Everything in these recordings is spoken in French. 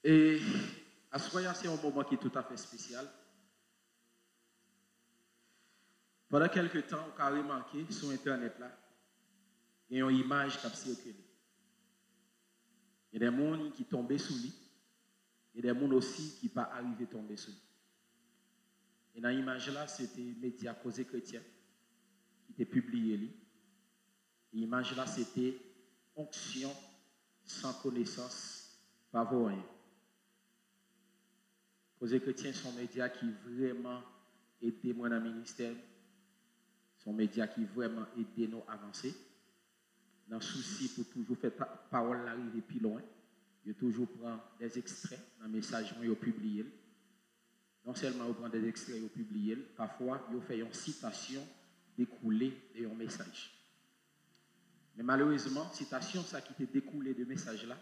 Et à ce moment, c'est un moment qui est tout à fait spécial. Pendant quelques temps, on a remarqué sur Internet, là, il y a une image qui a circulé. Il y a des gens qui tombent sous lui. Il y a des gens aussi qui ne sont pas arrivés à tomber sous lui. Et dans l'image là, c'était Média Causé Chrétien qui était publié. L'image là, c'était onction sans connaissance, pas rien. Causé Chrétien sont médias qui vraiment aident moi dans le ministère. Sont médias qui vraiment aident nous à avancer. Dans le souci pour toujours faire parole arriver plus loin. Je toujours prends des extraits dans le message que je publié. Non seulement je prends des extraits que je publié, parfois je fais une citation découlée de un message. Mais malheureusement, citation ça qui était découlée de message là,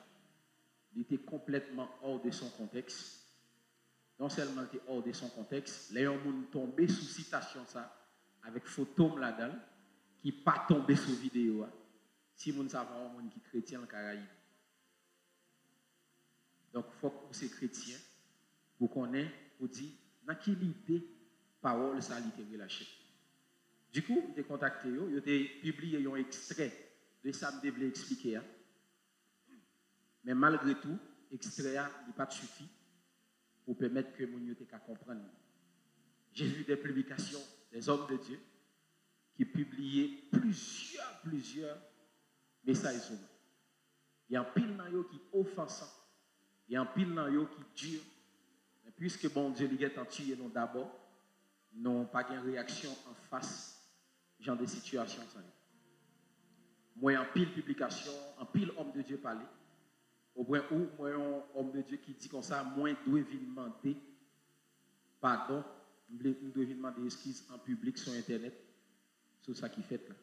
il était complètement hors de son contexte. Non seulement il était hors de son contexte, les gens tombé sous citation ça avec photo là-dedans qui pas tombé sous vidéo. Si vous savez un monde qui est chrétien en Caraïbes. Donc, il faut que vous soyez chrétien, vous connaissez, vous dites, dans quelle idée, parole, ça a été relâché. Du coup, j'ai contacté eux, j'ai publié un extrait de ça que je voulais expliquer. Mais malgré tout, l'extrait n'a pas suffi pour permettre que mon yote comprenne. J'ai vu des publications des hommes de Dieu qui publiaient plusieurs messages sur moi. Il y a un pile dans eux qui est offensant. Il y a un pile dans eux qui dure. Mais puisque bon Dieu lui a tué nous d'abord, nous n'avons pas de réaction en face genre de situation. Moi, un pile publication, un pile homme de Dieu parler. Au point où moi, un homme de Dieu qui dit comme ça, moi, je dois demander pardon, je dois demander excuses en public sur Internet, sur ça qui fait là.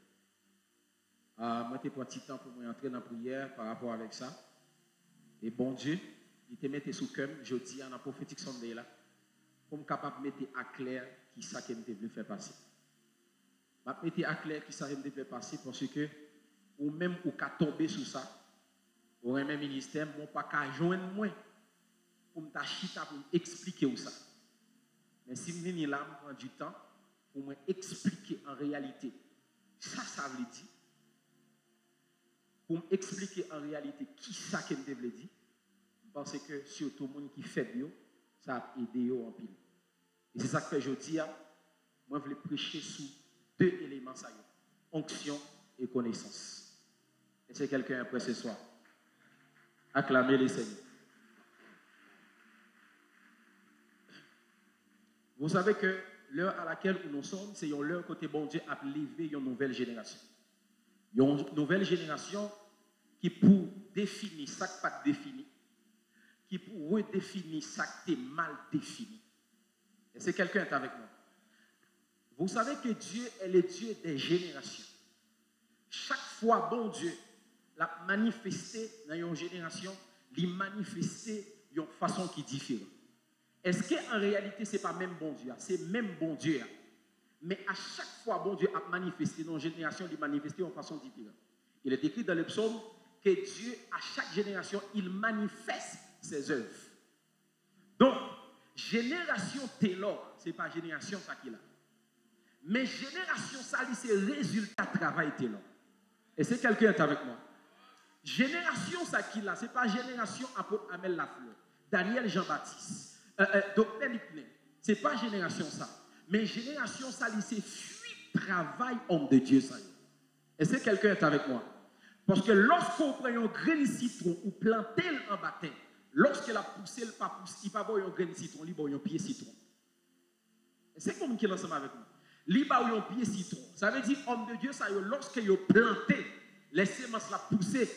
Moi, je prends un petit temps pour entrer dans la prière par rapport avec ça. Et bon Dieu, il te mette sous cœur, je dis dans la prophétique Sunday là, pour me capable de mettre à clair qui ça que je voulu faire passer. Je mettre à clair qui ça que je voulu faire passer parce que, ou même ou qu'à tomber sur ça, ou même ministère, mon pas qu'à joindre moi pour me tachita pour expliquer où ça. Mais si je viens là, je prends du temps pour m'expliquer en réalité. Ça veut dire. Pour m'expliquer en réalité qui ça que je veux dire. Parce que surtout les gens qui fait bio, ça a aidé en pile. Et c'est ça que je dis, moi je veux prêcher sous deux éléments, ça y est, onction et connaissance. Et c'est quelqu'un après ce soir. Acclamez les Seigneurs. Vous savez que l'heure à laquelle nous sommes, c'est l'heure côté bon Dieu a levé une nouvelle génération. Une nouvelle génération qui pour définir ça qui pas défini, qui pour redéfinir ça qui est mal défini. Et c'est quelqu'un qui est avec moi. Vous savez que Dieu est le Dieu des générations. Chaque fois, bon Dieu l'a manifesté dans une génération, il manifesté d'une façon qui est différente. Est-ce qu'en réalité, ce n'est pas même bon Dieu? C'est même bon Dieu. Mais à chaque fois, bon Dieu a manifesté dans une génération, il manifesté d'une façon différente. Il est écrit dans le psaume que Dieu, à chaque génération, il manifeste ses œuvres. Donc, génération Taylor, ce n'est pas génération ça qu'il a. Mais génération ça, c'est résultat de travail Taylor. Et c'est quelqu'un qui est avec moi. Génération ça qu'il a, ce n'est pas génération apôtre Amel Lafleur, Daniel Jean-Baptiste, Docteur Lipner. Ce n'est pas génération ça. Mais génération ça, c'est fuite travail homme de Dieu ça. Et c'est quelqu'un qui est avec moi. Parce que lorsqu'on prend un grain de citron ou plante en baptême, lorsqu'elle a poussé, il ne va pas un grain de citron, il va un pied citron. Et c'est comme qui est ensemble avec nous. Il va un pied citron. Ça veut dire, homme de Dieu, ça, lorsqu'il a planté, les semences la pousser,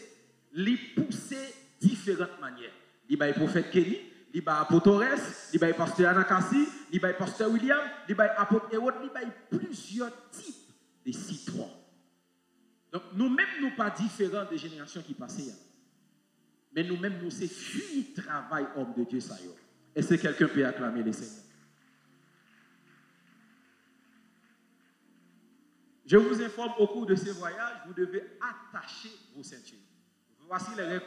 il pousse de différentes manières. Il va prophète Kenny, il va apôtre Torres, il va pasteur Anakasi, il va pasteur William, il va apôtre Erod, il va plusieurs types de citrons. Donc, nous-mêmes, nous pas différents des générations qui passaient. Mais nous-mêmes, nous, c'est fuir travail, homme de Dieu, ça y est. Et c'est quelqu'un qui peut acclamer les Seigneurs. Je vous informe, au cours de ces voyages, vous devez attacher vos ceintures. Voici les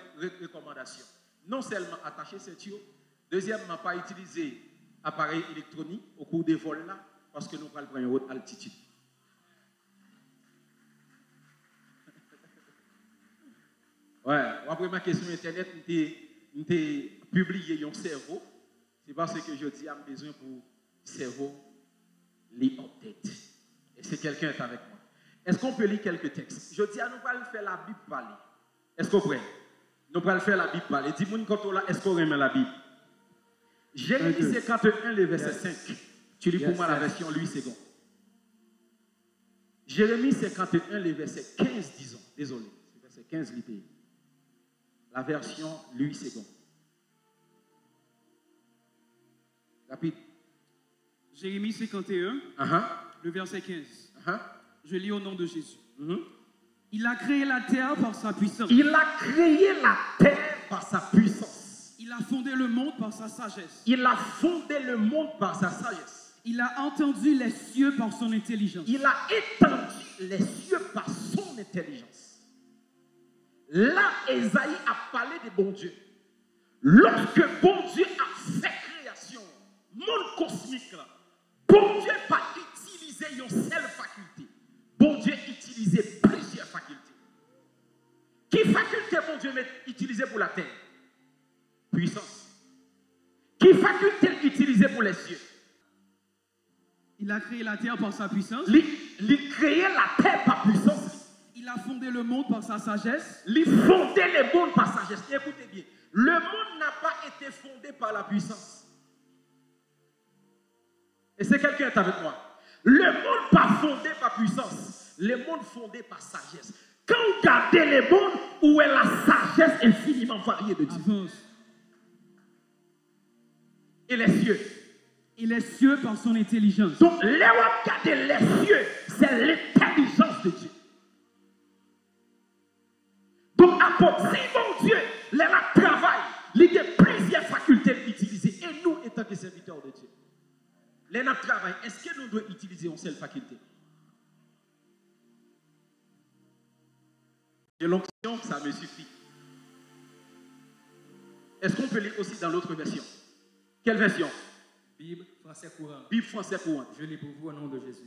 recommandations. non seulement attacher ceinture, deuxièmement, pas utiliser appareil électronique au cours des vols là, parce que nous allons prendre une haute altitude. Ouais, après ma question internet, nous publié un cerveau. C'est parce que je dis, j'ai besoin pour cerveau, les updates. Et c'est quelqu'un qui est avec moi. Est-ce qu'on peut lire quelques textes? Je dis, nous allons faire la Bible parler. Est-ce qu'on peut? Nous allons faire la Bible parler. Dis-moi quand on là, est-ce qu'on remet la Bible? Jérémie 51, le verset 5. Tu lis pour moi la version Louis II. Jérémie 51, le verset 15, disons. Désolé, c'est verset 15, l'IPI. La version Louis II. Rapide. Jérémie 51, le verset 15. Je lis au nom de Jésus. Il a créé la terre par sa puissance. Il a créé la terre par sa puissance. Il a fondé le monde par sa sagesse. Il a fondé le monde par sa sagesse. Il a entendu les cieux par son intelligence. Il a étendu les cieux par son intelligence. Là, Esaïe a parlé de bon Dieu. Lorsque bon Dieu a fait création, monde cosmique, bon Dieu n'a pas utilisé une seule faculté. Bon Dieu utilisait plusieurs facultés. Quelle faculté bon Dieu a utilisé pour la terre? Puissance. Quelle faculté utilisée pour les cieux? Il a créé la terre par sa puissance. Il créé la terre par puissance. Il a fondé le monde par sa sagesse. Il fondait le monde par sagesse. Écoutez bien, le monde n'a pas été fondé par la puissance. Et c'est quelqu'un qui est avec moi. Le monde pas fondé par puissance. Le monde fondé par sagesse. Quand vous regardez le monde, où est la sagesse infiniment variée de Dieu? Avance. Et les cieux. Et les cieux par son intelligence. Donc, là où vous regardez les cieux, c'est l'intelligence de Dieu. Donc, à part si mon Dieu, là travaille, il y a plusieurs facultés utilisées. Et nous, étant que serviteurs de Dieu, là travail, est-ce que nous devons utiliser une seule faculté? Et l'onction, ça me suffit. Est-ce qu'on peut lire aussi dans l'autre version? Quelle version? Bible français courant. Bible français courant. Je lis pour vous au nom de Jésus.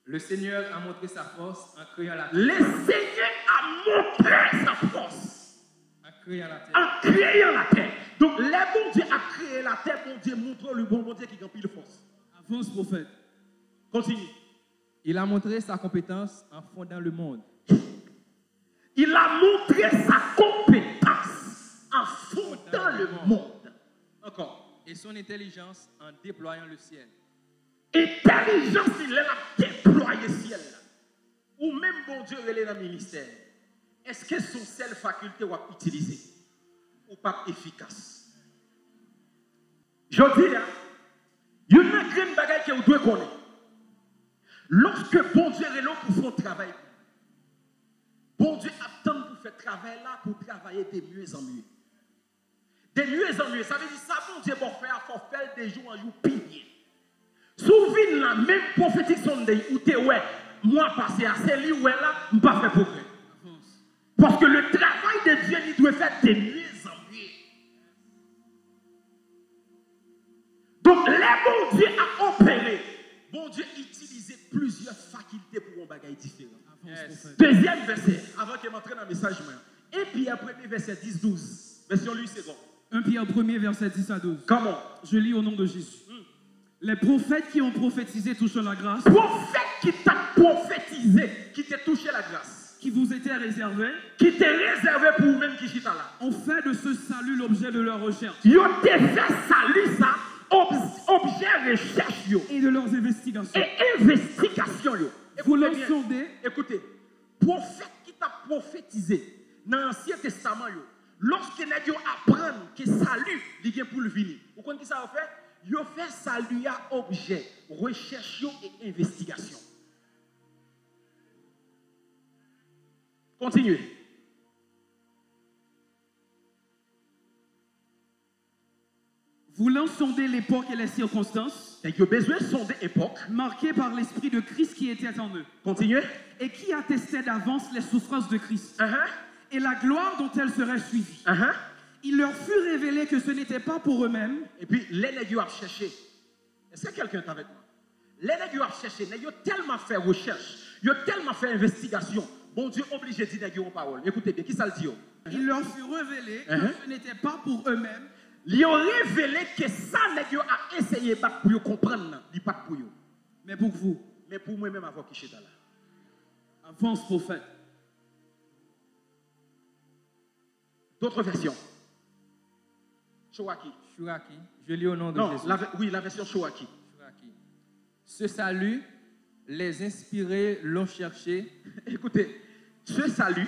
Le Seigneur a montré sa force en créant la terre. Le Seigneur a montré sa force En créant la terre. en créant la terre. Donc, le bon Dieu a créé la terre, bon Dieu montre le bon Dieu qui remplit de force. Avance, prophète. Continue. Il a montré sa compétence en fondant le monde. Il a montré sa compétence en fondant le monde. Encore. Et son intelligence en déployant le ciel. Intelligence, il a déployé le ciel. Ou même bon Dieu, il est dans le ministère. Est-ce que son seule faculté va utiliser ou pas efficace? Je dis, il y a une grande bagaille que vous devez connaître. Lorsque bon Dieu est là pour faire un travail, bon Dieu attend pour faire travail là, pour travailler de mieux en mieux. De mieux en mieux. Ça veut dire ça, bon Dieu, pour faire, il faut faire des jours en jour pilier. Souvenez la même prophétique Sunday où tu es, ouais, moi passé à celle où là, je ne pas faire progrès. Parce que le travail de Dieu, il doit faire de mieux en mieux. Donc, le bon Dieu a opéré. Bon Dieu utilisait plusieurs facultés pour un bagage différent. Avance, Deuxième verset, avant que je m'entraîne dans le message. Et puis après, verset 10-12. Version lui, c'est bon. 1 Pierre 1er, verset 10 à 12. Comment? Je lis au nom de Jésus. Les prophètes qui ont prophétisé touchant la grâce, Prophète qui t'a prophétisé, qui t'a touché la grâce, qui vous étaient réservés, qui t'est réservé pour vous-même qui chita là. ont fait de ce salut l'objet de leur recherche Yo t'es fait salut ça, objet recherche yo, et de leurs investigations. et investigation yo. Vous Écoutez leur bien. sondez, Écoutez, prophète qui t'a prophétisé dans l'Ancien Testament yo, lorsque les gens apprennent que salut il vient pour le venir. Vous comprenez qui ça a fait? Ils ont fait salut à objet, recherche et investigation. Continuez. voulant sonder l'époque et les circonstances, Et ils ont besoin de sonder l'époque. marquées par l'esprit de Christ qui était en eux, Continuez. et qui attestait d'avance les souffrances de Christ, et la gloire dont elles seraient suivies. Il leur fut révélé que ce n'était pas pour eux-mêmes. Et puis, les nègres ont cherché. Est-ce que quelqu'un est avec moi? Les nègres ont cherché. Ils ont tellement fait recherche. Ils ont tellement fait investigation. Bon Dieu obligé de dire nègres en parole. Écoutez bien, qui ça le dit? Il leur fut révélé que ce n'était pas pour eux-mêmes. Ils ont révélé que ça, nègres a essayé pour comprendre. Il pas pour eux. Mais pour vous. Mais pour moi-même, avant qui là. Avance, prophète. D'autres versions. Shouaki. Shouaki. Je lis au nom de Jésus. Oui, la version Shouaki. Ce salut, les inspirés l'ont cherché. Écoutez, ce salut,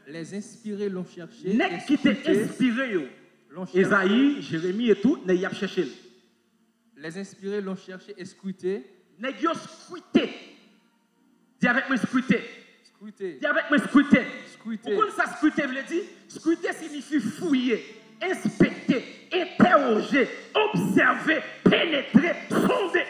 les inspirés l'ont cherché. N'est qui t'est inspiré, Esaïe, Jérémie et tout, n'est y a cherché. Les inspirés l'ont cherché et scruté. N'est y a scruté. Dis avec moi scruté. Scruté. Dis avec moi scruté. Scruté. Pourquoi ça scruté veut dire? Scruté signifie fouiller, inspecter, interroger, observer, pénétrer, sonder.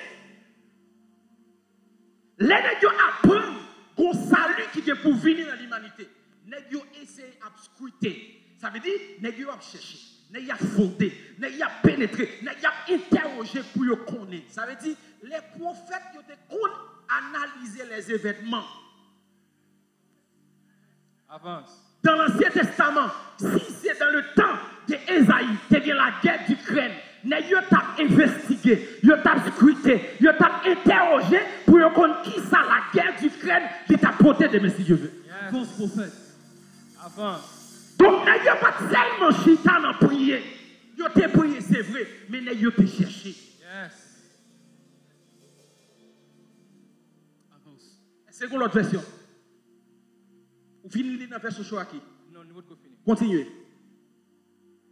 Les nègres apprennent qu'on salut qui est pour venir dans l'humanité. Nègres essayent de scruter. Ça veut dire nègres ont cherché, nègres ont fondé, nègres ont pénétré, nègres ont interrogé pour le connaître. Ça veut dire les prophètes ont analysé les événements. Avance. Dans l'Ancien Testament, si c'est dans le temps d'Ésaïe, c'est la guerre d'Ukraine, ils ont investigué, ils ont scruté, ils ont interrogé pour comprendre qui ça la guerre d'Ukraine qui t'a porté de Messie Dieu. Avance, prophète. Avance. Donc, ils n'ont pas tellement chita dans prier. Ils ont prié, c'est vrai, mais ils ont cherché. Yes. Avance. C'est quoi l'autre version? Vous finissez dans la version Shouaki. Non, nous allons finir. Continuez.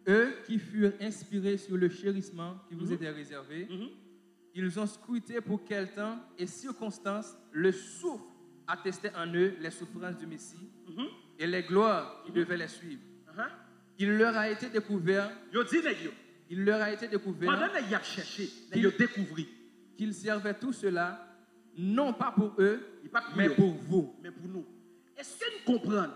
Eux qui furent inspirés sur le chérissement qui vous était réservé, ils ont scruté pour quel temps et circonstances le souffle attestait en eux les souffrances du Messie et les gloires qui devaient les suivre. Il leur a été découvert. Il leur a été découvert. Pendant qu'ils ont cherché, ils ont découvert qu'ils servaient tout cela non pas pour eux, mais pour vous. Mais pour nous. Est-ce que nous comprenons?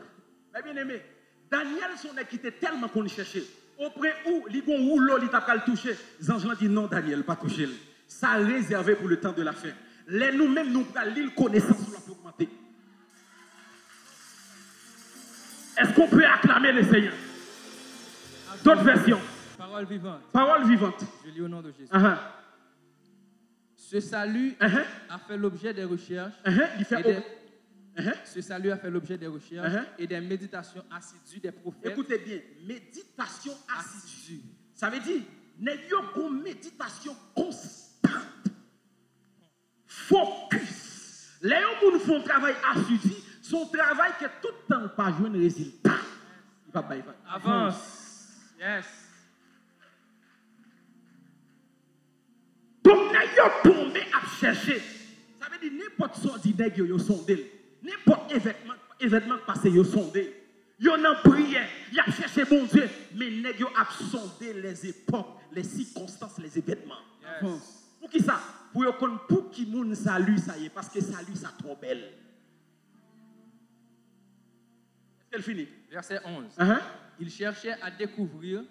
Mais bien aimé, Daniel son équité tellement qu'on le cherchait. Auprès où, où l'eau, il t'a pas le toucher. Les anges dit non, Daniel, pas toucher. Ça réservé pour le temps de la fin. Les nous-mêmes, nous prenons l'île connaissance pour augmenter. Est-ce qu'on peut acclamer le Seigneur? D'autres versions. Parole vivante. Parole vivante. Je lis au nom de Jésus. Ce salut a fait l'objet des recherches. Ce salut a fait l'objet des recherches et des méditations assidues des prophètes. Écoutez bien, méditation assidue. Ça veut dire, n'ayons une méditation constante. Focus. Les gens qui font un travail assidu, son travail que tout le temps pas jouer un résultat. Avance. Yes. Donc, n'ayons tombé à chercher. Ça veut dire, n'importe sortie d'aigle, ils sont sondé. N'importe événement passé, ils ont sondé. Ils ont prié, ils ont cherché bon Dieu. Mais ils ont sondé les époques, les circonstances, les événements. Yes. Pour qui ça? Pour qui moun salue ça y est, parce que salut ça trop belle. Est-ce qu'elle finit? Verset 11. Il cherchait à découvrir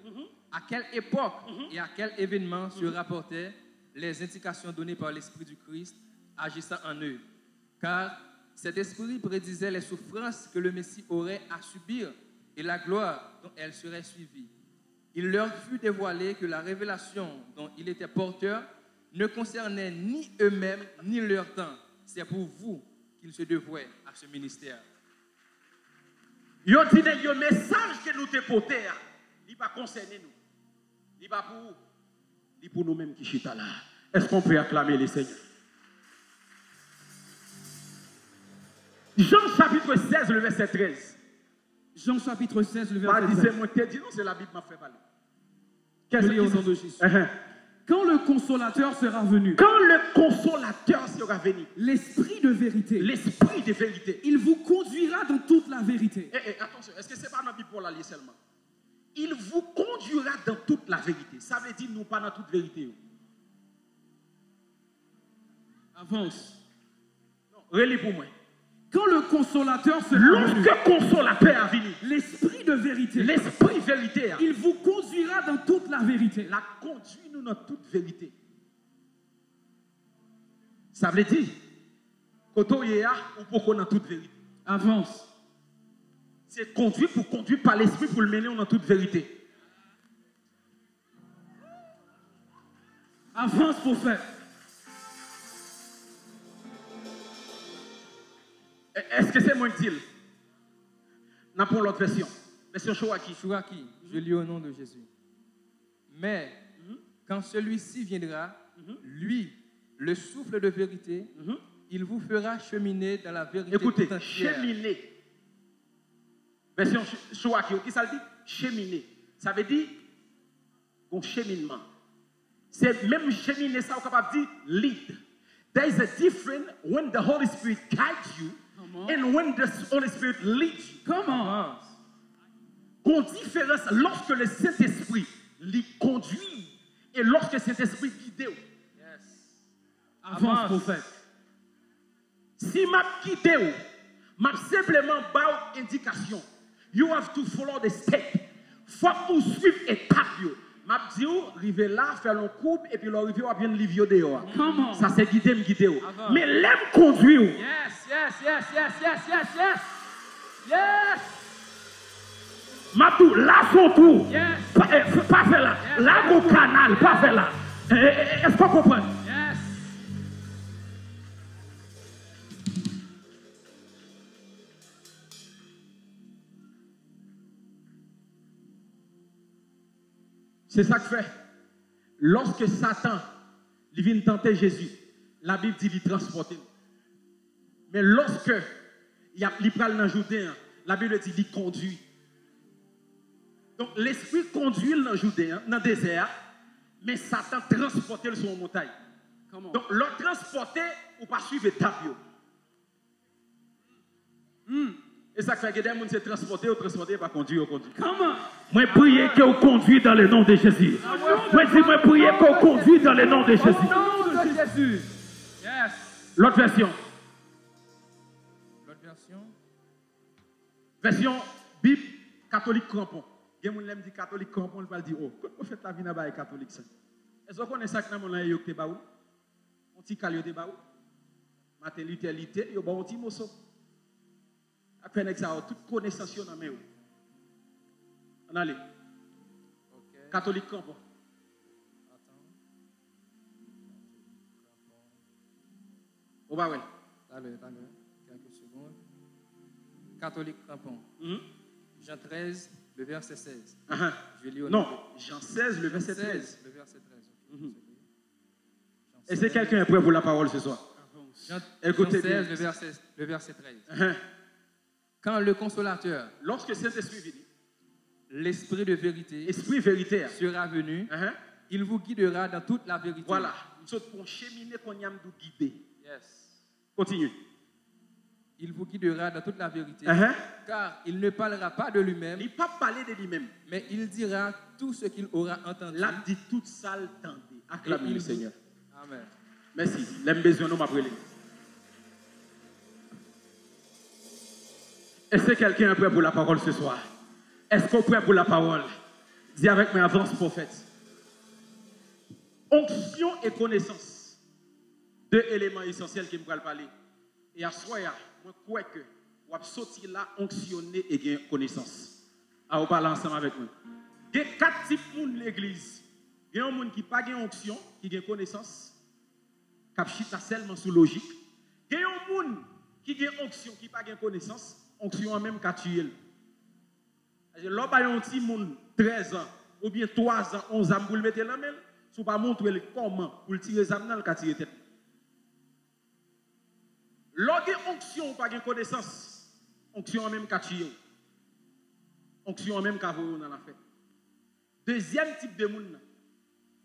à quelle époque et à quel événement se rapportaient les indications données par l'Esprit du Christ agissant en eux. Car cet esprit prédisait les souffrances que le Messie aurait à subir et la gloire dont elle serait suivie. Il leur fut dévoilé que la révélation dont il était porteur ne concernait ni eux-mêmes ni leur temps. C'est pour vous qu'il se dévouait à ce ministère. Yo dit le message que nous te porté, il va concerner nous. Il va pour vous. Il pour nous-mêmes qui chita là. Est-ce qu'on peut acclamer les Seigneurs? Jean chapitre 16, le verset 13. Jean chapitre 16, le verset 13. Non, c'est la Bible qui m'a fait parler. Qu'est-ce qu'il y a au nom de Jésus? Quand le consolateur sera venu. Quand le consolateur sera venu. L'esprit de vérité. L'esprit de vérité. Il vous conduira dans toute la vérité. Attention, est-ce que ce n'est pas dans la Bible pour la lire seulement? Il vous conduira dans toute la vérité. Ça veut dire nous pas dans toute vérité. Avance. Non, relis pour moi. Quand le consolateur sera lorsque venu, le consolateur est venu, l'esprit de vérité, l'esprit vérité, il vous conduira dans toute la vérité. La conduit nous dans toute vérité. Ça veut dire, quand on est là, on peut connaître toute vérité. Avance. C'est conduit pour conduire par l'esprit pour le mener dans toute vérité. Avance, prophète. Est-ce que c'est moi qui dis? N'a pas l'autre version. Version Chouaki. Chouaki, je lis au nom de Jésus. Mais quand celui-ci viendra, lui, le souffle de vérité, il vous fera cheminer dans la vérité. Écoutez, cheminer. Version Chouaki, qui ça dit? Cheminer. Ça veut dire un cheminement. C'est même cheminer, ça, on est capable de dire lead. There is a difference when the Holy Spirit guides you and when the Holy Spirit leads you. Comment? Une différence lorsque le Saint-Esprit lui conduit et lorsque le Saint-Esprit guide. Yes. Avance, prophète. Si m'a guidé, m'a simplement ba indication. You have to follow the step. Faut que suivre étape. M'a dit, arriver là, faire le coupe et puis l'arriver à bien livre dehors. Comment? Ça c'est guider, me guider. Mais l'aime conduire. Yes, yes, yes, yes, yes, yes, yes. Yes. Mabdou, là son tour. Yes. Pas faire là. Yes. Là mon canal, pas faire là. Est-ce qu'on comprend? Yes. C'est ça que fait. Lorsque Satan il vient tenter Jésus, la Bible dit qu'il transporte. Mais lorsque il parle dans le Jourdain, la Bible dit qu'il conduit. Donc l'esprit conduit dans le Jourdain, dans le désert, mais Satan transporte sur une montagne. Comment? Donc l'autre transporté ou pas suivre étape. Et ça fait que des gens se transporter ou transporter pas conduire ou conduire. Comment? Moi prier que vous conduisez dans le nom de Jésus. Moi dis moi prier que vous conduisez dans le nom de Jésus. Au nom de Jésus. Yes. L'autre version. L'autre version. Version Bible catholique crampon. Il y a des gens qui disent catholique crampon, ils vont dire oh, comment fait la vie dans les catholiques ça? Est-ce que vous connaissez ça que dans mon te baou? On ti calio te baou. Maternité, yo ba on ti moso. Après nek ça toute connaissance dans main. On allez. OK. Catholique crampon. Attends. On va ouais. Allez, quelques secondes. Catholique crampon. Jean 13, le verset 16. Je lis au nom. Non, Jean 16, le verset 13. Le verset 13. Est-ce que quelqu'un est prêt pour la parole ce soir? Jean Écoutez 16, bien. le verset 13. Quand le consolateur, lorsque Saint-Esprit vient, l'esprit de vérité, esprit véritaire, sera venu, il vous guidera dans toute la vérité. Voilà, nous sommes pour cheminer qu'on y a nous guider. Yes. Continue. Il vous guidera dans toute la vérité, car il ne parlera pas de lui-même. Il ne pas parler de lui-même, mais il dira tout ce qu'il aura entendu. L'a dit toute ça le temps. Acclamez le Seigneur. Amen. Merci. L'aime besoin nous m'appeler. Est-ce que quelqu'un est prêt pour la parole ce soir? Est-ce qu'on est prêt pour la parole? Dis avec moi, avance prophète. Onction et connaissance. Deux éléments essentiels qui me parlent parler. Et à soi, moi, crois que vous avez sorti là, onctionner et gagner connaissance. À vous parler ensemble avec moi. Il y a 4 types de monde dans l'église. Il y a un monde qui n'a pas de onction, qui a connaissance, qui a chita seulement sous logique. Il y a un monde qui a onction, qui n'a pas de connaissance, onction en même qu'à tuer. Là, il y a un petit monde, 13 ans, ou bien 3 ans, 11 ans, pour le mettre dans la main, si vous ne pas montrer comment, pour le tirer les âmes dans le cas tirer tête. Lorsque onction pas de connaissance, onction en même qu'à tuer. Onction en même qu'à vous dans la fête. Deuxième type de monde.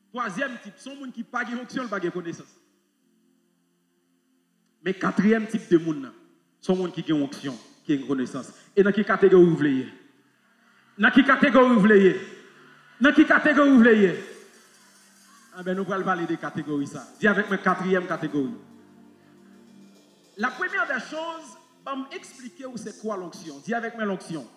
Troisième type, son monde qui pas de onction, pas de connaissance. Mais quatrième type de monde, son monde qui a onction, qui a une connaissance. Et dans quelle catégorie vous voulez? Dans quelle catégorie vous voulez? Dans quelle catégorie vous voulez? Ah ben nous allons parler des catégories ça. Dis avec moi quatrième catégorie. La première des choses, je vais expliquer où c'est quoi l'onction. Dis avec moi l'onction.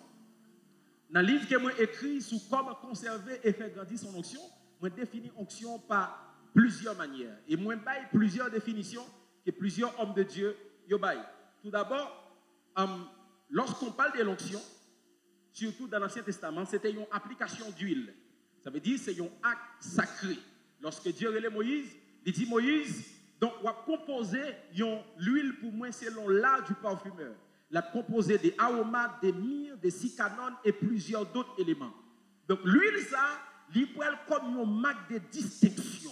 Dans le livre que moi écrit sur comment conserver et faire grandir son onction, moi définis onction par plusieurs manières. Et moi baille plusieurs définitions que plusieurs hommes de Dieu yo baille. Tout d'abord, lorsqu'on parle de l'onction, surtout dans l'Ancien Testament, c'était une application d'huile. Ça veut dire que c'est un acte sacré. Lorsque Dieu relève Moïse, il dit Moïse, donc on va composer l'huile pour moi selon l'art du parfumeur. La composé des aromates, des myrrhes, des cycanones et plusieurs d'autres éléments. Donc l'huile ça, il peut être comme une marque de distinction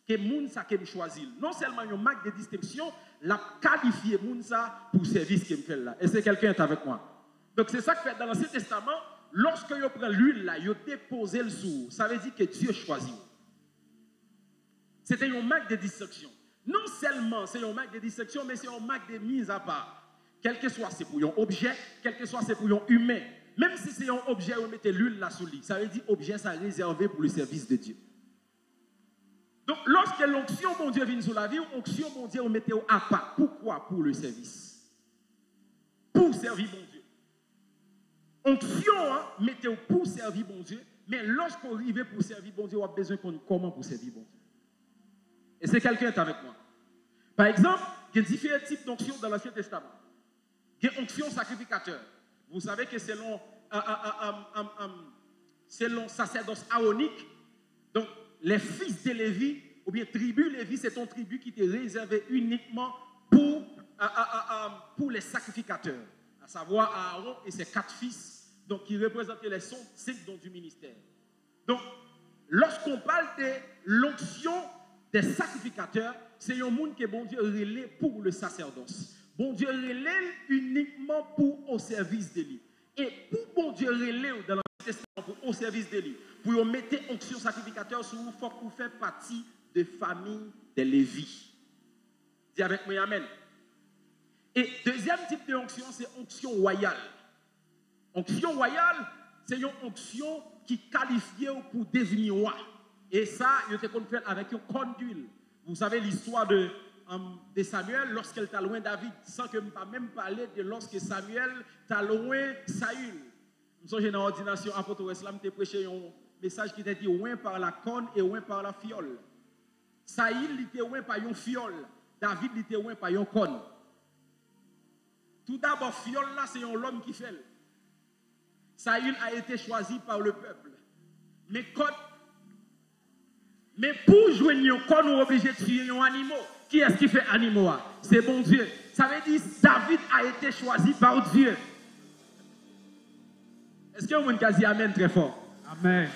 que moun ça que me choisir. Non seulement une marque de distinction, la qualifier moun ça pour service qu'il me fait là. Et c'est quelqu'un qui est avec moi. Donc c'est ça que fait dans l'Ancien Testament, lorsque vous prenez l'huile là, vous déposez le sous, ça veut dire que Dieu choisit. C'était une marque de distinction. Non seulement c'est une marque de distinction, mais c'est une marque de mise à part. Quel que soit c'est pour un objet, quel que soit c'est pour un humain. Même si c'est un objet, vous mettez l'huile là sous lui. Ça veut dire objet, ça réservé pour le service de Dieu. Donc, lorsque l'onction, mon Dieu, vient sur la vie, l'onction, mon Dieu, vous mettez à part. Pourquoi? Pour le service. Pour servir mon Dieu. Onction, mettez pour servir mon Dieu. Mais lorsqu'on arrive pour servir mon Dieu, on a besoin qu'on comment pour servir mon Dieu. Et c'est quelqu'un qui est avec moi. Par exemple, il y a différents types d'onction dans l'Ancien Testament. Il y a onction sacrificateur. Vous savez que selon sacerdoce aaronique, donc les fils de Lévi, ou bien tribu Lévi, c'est ton tribu qui était réservé uniquement pour les sacrificateurs, à savoir Aaron et ses 4 fils, donc qui représentaient les 5 dons du ministère. Donc, lorsqu'on parle de l'onction des sacrificateurs, c'est un monde que bon Dieu relève pour le sacerdoce. Bon Dieu relève uniquement pour au service de lui. Et pour bon Dieu relève dans l'Ancien Testament pour au service de lui, pour mettre onction sacrificateur sur vous, il faut que vous fassiez partie de famille de Lévi. Dis avec moi Amen. Et deuxième type de onction, c'est onction royale. Onction royale, c'est une onction qui qualifie pour devenir roi. Et ça, il était qu'on fait avec un corne d'huile. Vous savez l'histoire de Samuel lorsqu'elle t'a loin David, sans que je ne pas même parler de lorsque Samuel t'a loin Saül. Nous sommes dans l'ordination apôtre Islam, tu as prêché un message qui t'a dit loin par la corne et loin par la fiole. Saül il était loin par une fiole, David il était loin par une corne. Tout d'abord, fiole là, c'est un homme qui fait. Saül a été choisi par le peuple. Mais pour jouer un corne, on est obligé de tuer un animal. Qui est-ce qui fait animaux? C'est bon Dieu. Ça veut dire que David a été choisi par Dieu. Est-ce que vous avez dit Amen très fort? Amen.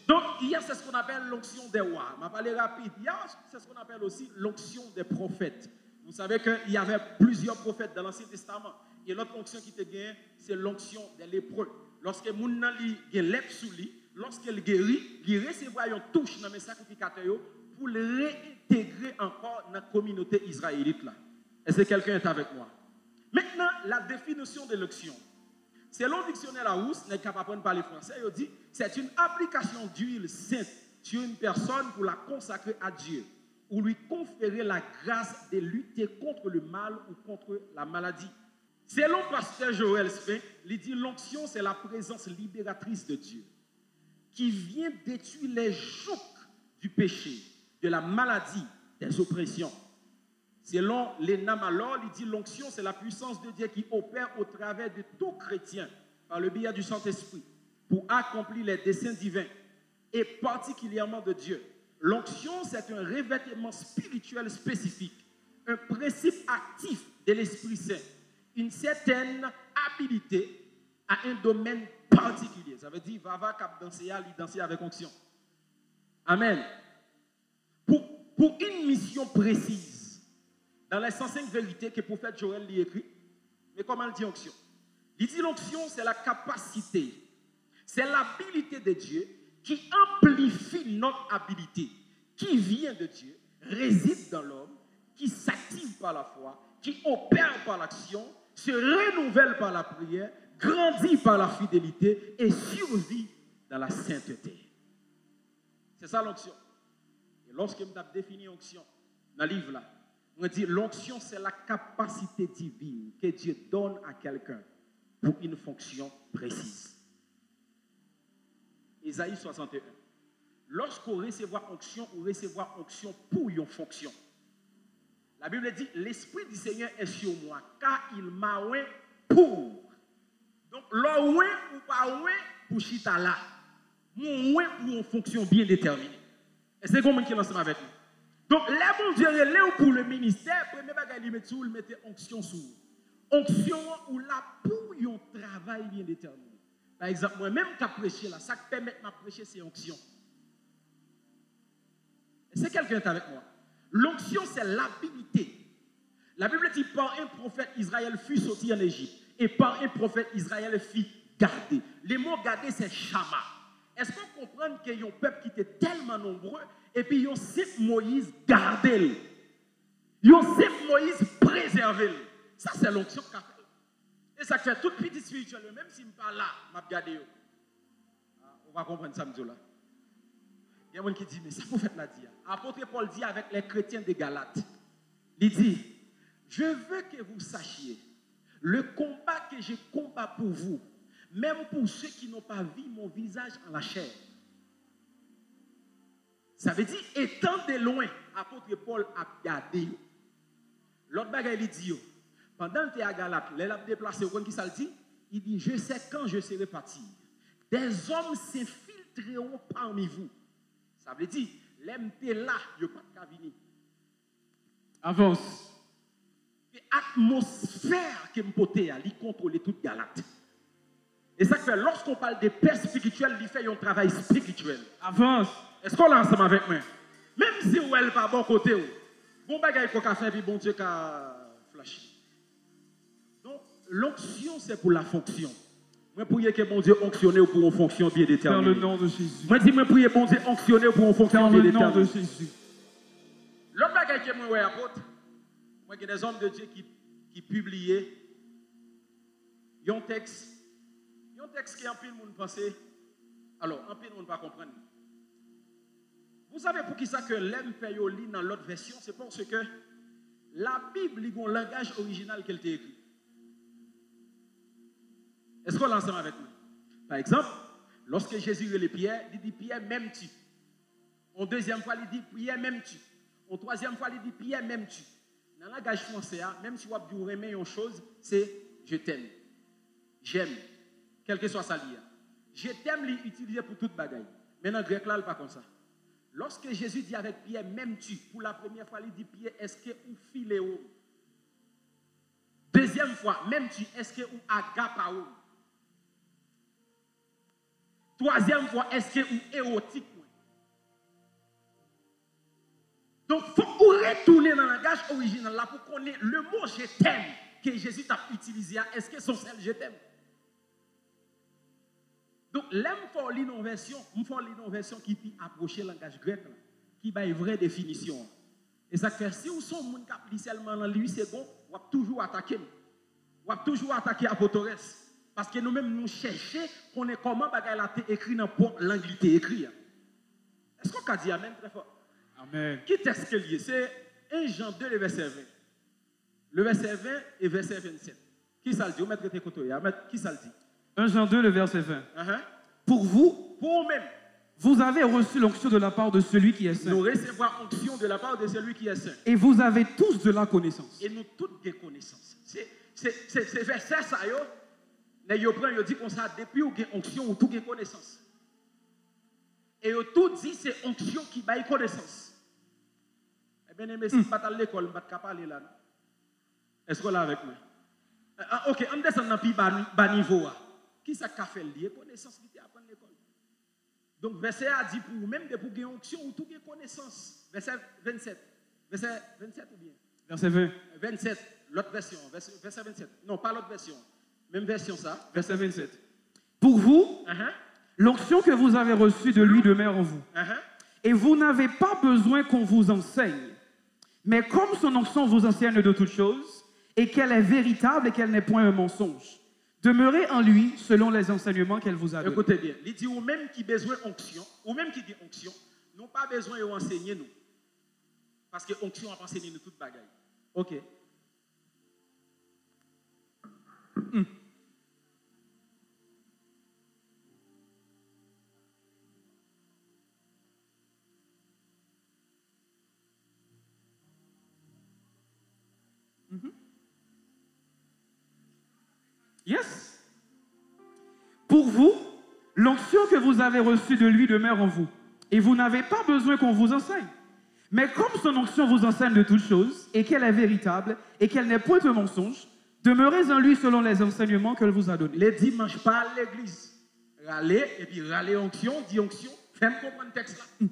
Donc, il y a ce qu'on appelle l'onction des rois. Je vais parler rapide. Il y a ce qu'on appelle aussi l'onction des prophètes. Vous savez qu'il y avait plusieurs prophètes dans l'Ancien Testament. Et l'autre onction qui te gagne, c'est l'onction des lépreux. Lorsque moun nan li gen lèpre sous lui, lorsqu'il guérit, il recevra une touche dans mes sacrificateurs pour le réintégrer encore dans la communauté israélite là. Est-ce que quelqu'un est avec moi? Maintenant, la définition de l'onction. Selon le dictionnaire Larousse, n'est capable de parler français, il dit c'est une application d'huile sainte sur une personne pour la consacrer à Dieu ou lui conférer la grâce de lutter contre le mal ou contre la maladie. Selon pasteur Joël Spin, il dit l'onction c'est la présence libératrice de Dieu qui vient détruire les jougs du péché, de la maladie, des oppressions. Selon Léna Malor, il dit l'onction, c'est la puissance de Dieu qui opère au travers de tout chrétien par le biais du Saint-Esprit pour accomplir les desseins divins et particulièrement de Dieu. L'onction, c'est un revêtement spirituel spécifique, un principe actif de l'Esprit Saint, une certaine habilité à un domaine particulier. Ça veut dire, va cap danser, il danser avec onction. Amen. Pour une mission précise, dans les 105 vérités que le prophète Joël lui écrit, mais comment il dit onction? Il dit l'onction, c'est la capacité, c'est l'habilité de Dieu qui amplifie notre habilité, qui vient de Dieu, réside dans l'homme, qui s'active par la foi, qui opère par l'action, se renouvelle par la prière, grandit par la fidélité et survit dans la sainteté. C'est ça l'onction. Et lorsque je défini l'onction dans le livre là, On dit l'onction, c'est la capacité divine que Dieu donne à quelqu'un pour une fonction précise. Ésaïe 61. Lorsqu'on recevra onction, on recevra onction pour une fonction. La Bible dit, l'Esprit du Seigneur est sur moi, car il m'a oint pour. Donc, l'oint ou pas oint pour chita là. Mon oint pour une fonction bien déterminée. Et c'est comment qui lance avec nous. Donc, les bons Dieu, les pour le ministère, premier bagage, il mettait onction sur. Onction ou là pour un travail bien déterminé. Par exemple, moi-même qui prêché là, ça qui permet de prêcher, c'est onction. C'est quelqu'un qui est avec moi. L'onction, c'est l'habilité. La Bible dit, par un prophète, Israël fut sorti en Égypte. Et par un prophète, Israël fut gardé. Les mots gardé, c'est Shama. Est-ce qu'on comprend qu'il y a un peuple qui était tellement nombreux, et puis il y a un Moïse gardé. Il y a un Moïse préservé. Ça, c'est l'onction qu'a fait. Et ça fait toute petite spirituelle, même si je ne suis pas là, je vais regarder. On va comprendre ça, là. Il y a des gens qui disent, mais ça, prophète l'a dit. Apôtre Paul dit avec les chrétiens de Galates, il dit, je veux que vous sachiez le combat que je combats pour vous, même pour ceux qui n'ont pas vu mon visage en la chair. Ça veut dire, étant de loin, apôtre Paul a regardé. L'autre bagaille, il dit, pendant que tu es à Galates, il a déplacé, qui ça le dit? Il dit, je sais quand je serai parti. Des hommes s'infiltreront parmi vous. Ça veut dire, l'MT là, il n'y a pas de venir. Avance. L'atmosphère que je porte, il contrôle toute Galate. Et ça fait, lorsqu'on parle de paix spirituelle, il fait un travail spirituel. Avance. Est-ce qu'on l'a ensemble avec moi? Même si vous n'êtes pas bon côté, bon bagage qu'on a fait, puis bon Dieu qui a flashé. Donc, l'onction, c'est pour la fonction. Moi, prier que bon Dieu onctionne pour une fonction bien déterminée. Dans le nom de Jésus. Moi, dis-moi, prier bon Dieu onctionne pour une fonction bien déterminée. Dans le nom de Jésus. L'autre bagage que moi, apôtre, moi, il y a des hommes de Dieu qui publiaient un texte qui en pile monde penser. Alors, en pile monde pas comprendre. Vous savez pour qui ça que l'aime lit dans l'autre version, c'est parce que la Bible a un langage original qu'elle t'a écrit. Est-ce qu'on l'ensemble avec nous? Par exemple, lorsque Jésus les Pierre, il dit Pierre, m'aimes-tu? En deuxième fois, il dit Pierre, m'aimes-tu? En troisième fois, il dit Pierre, m'aimes-tu? Dans le langage français, même si vous aimez une chose, c'est je t'aime. J'aime. Quel que soit ça lié. Je t'aime, l'utiliser pour toute bagaille. Mais dans le grec, là, il n'est pas comme ça. Lorsque Jésus dit avec Pierre, m'aimes-tu? Pour la première fois, il dit Pierre, est-ce que ou philéo? Deuxième fois, m'aimes-tu? Est-ce que ou agapao? Troisième fois, est-ce que ou érotique? Donc, il faut retourner dans le langage original là pour qu'on ait le mot je t'aime que Jésus a utilisé. Est-ce que c'est celle je t'aime? Donc, là, il faut lire une version qui peut approcher le langage grec, là, qui a une vraie définition. Et ça fait, si vous êtes un monde qui applique seulement dans 8 secondes, vous allez toujours attaquer. Vous allez toujours attaquer Apotores. Parce que nous-mêmes, nous cherchons qu'on est comment bagaille la été écrit dans l'angle écrit. Est-ce qu'on a dit amen très fort? Amen. Qui est-ce qu'il y a? C'est 1 Jean 2, le verset 20. Le verset 20 et verset 27. Qui ça le dit? Vous mettez tes côtés. Qui ça le dit? 1 Jean 2, le verset 20. Pour vous, pour vous-même, vous avez reçu l'onction de la part de celui qui est saint. Nous recevons l'onction de la part de celui qui est saint. Et vous avez tous de la connaissance. Et nous toutes des connaissances. C'est verset ça, yo dit qu'on ça depuis ou onction ou tout des connaissances. Et yo tout dit c'est onction qui baille connaissance. Eh bien aimé, si pas à l'école, on va pas parler là. Est-ce qu'on est avec moi? OK, on descend dans plus bas niveau. Qui ça qu'a fait lier connaissance qui apprendre l'école? Donc verset a dit pour même de pour gagner onction ou tout des connaissance. Verset 27. Verset 27 ou bien? Verset 20. 27, l'autre version, verset 27. Non, pas l'autre version. Même version ça. Verset 27. Pour vous, l'onction que vous avez reçue de lui demeure en vous. Et vous n'avez pas besoin qu'on vous enseigne. Mais comme son onction vous enseigne de toutes choses, et qu'elle est véritable et qu'elle n'est point un mensonge, demeurez en lui selon les enseignements qu'elle vous a donnés. Écoutez bien, il dit ou même qui besoin onction, ou même qui dit onction, nous pas besoin d'enseigner nous. Parce que onction a enseigné nous toute bagaille. Ok. Yes. Pour vous, l'onction que vous avez reçue de lui demeure en vous. Et vous n'avez pas besoin qu'on vous enseigne. Mais comme son onction vous enseigne de toutes choses, et qu'elle est véritable, et qu'elle n'est point de mensonge, demeurez en lui selon les enseignements qu'elle vous a donnés. Les dimanches pas à l'église. Râler, et puis râler onction, dit onction. Fais-moi comprendre le texte là.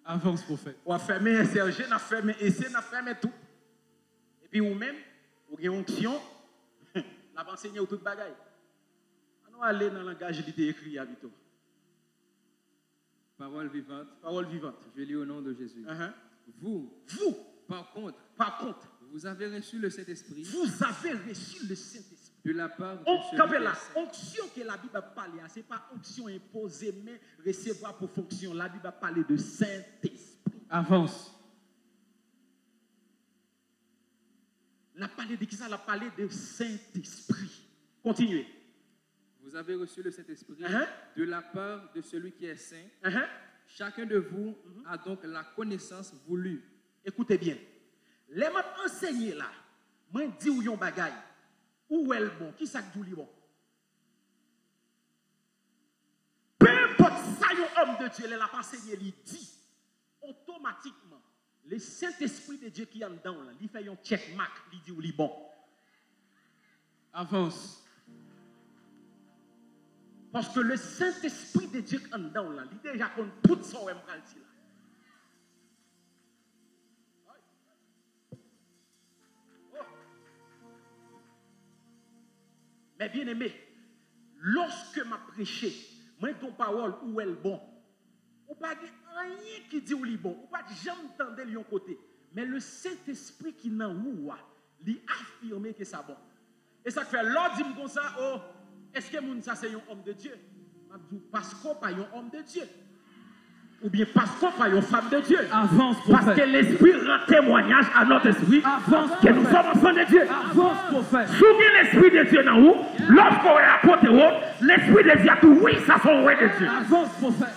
Avance, prophète. On a fermé un sergent, on a fermé essai, on a fermé tout. Et puis ou même, ou une onction, on a enseigné tout le bagaille. On va aller dans le langage qui était écrit à Vito. Parole vivante. Parole vivante. Je lis au nom de Jésus. Vous, par contre, vous avez reçu le Saint-Esprit. Vous avez reçu le Saint-Esprit. De la part de la onction que la Bible a parlé, ce n'est pas onction imposée, mais recevoir pour fonction. La Bible a parlé de Saint-Esprit. Avance. La parlé de qui ça? La parlé de Saint-Esprit. Continuez. Vous avez reçu le Saint-Esprit de la part de celui qui est saint. Chacun de vous a donc la connaissance voulue. Écoutez bien. Les m'a enseigné là, moi dis ou yon bagay. Où est le bon? Qui ça dit bon? Peu importe ça, yon homme de Dieu, il a enseigné, il dit automatiquement, le Saint-Esprit de Dieu qui est en dedans, il fait un check mark, il dit ou bon. Avance. Parce que le Saint-Esprit de Dieu en dedans, il déjà compte tout son là. Mais bien aimé, lorsque m'a prêché, moi ton parole où est le bon, ou pas rien qui dit où est bon, ou pas jamais entendre de l'un côté, mais le Saint-Esprit qui n'a où lui affirmer que ça bon. Et ça fait l'autre dit comme ça, oh, est-ce que moun ça c'est un homme de Dieu? M'a dit parce qu'on pas un homme de Dieu. Ou bien parce qu'on pas une femme de Dieu. Avance, prophète. Parce que l'Esprit rend témoignage à notre esprit que nous sommes enfants de Dieu. Avance, prophète. Souvenez l'Esprit de Dieu dans vous. Lorsqu'on est à côté de vous, l'Esprit de Dieu a tout. Oui, ça sont ouais de Dieu. Avance, prophète.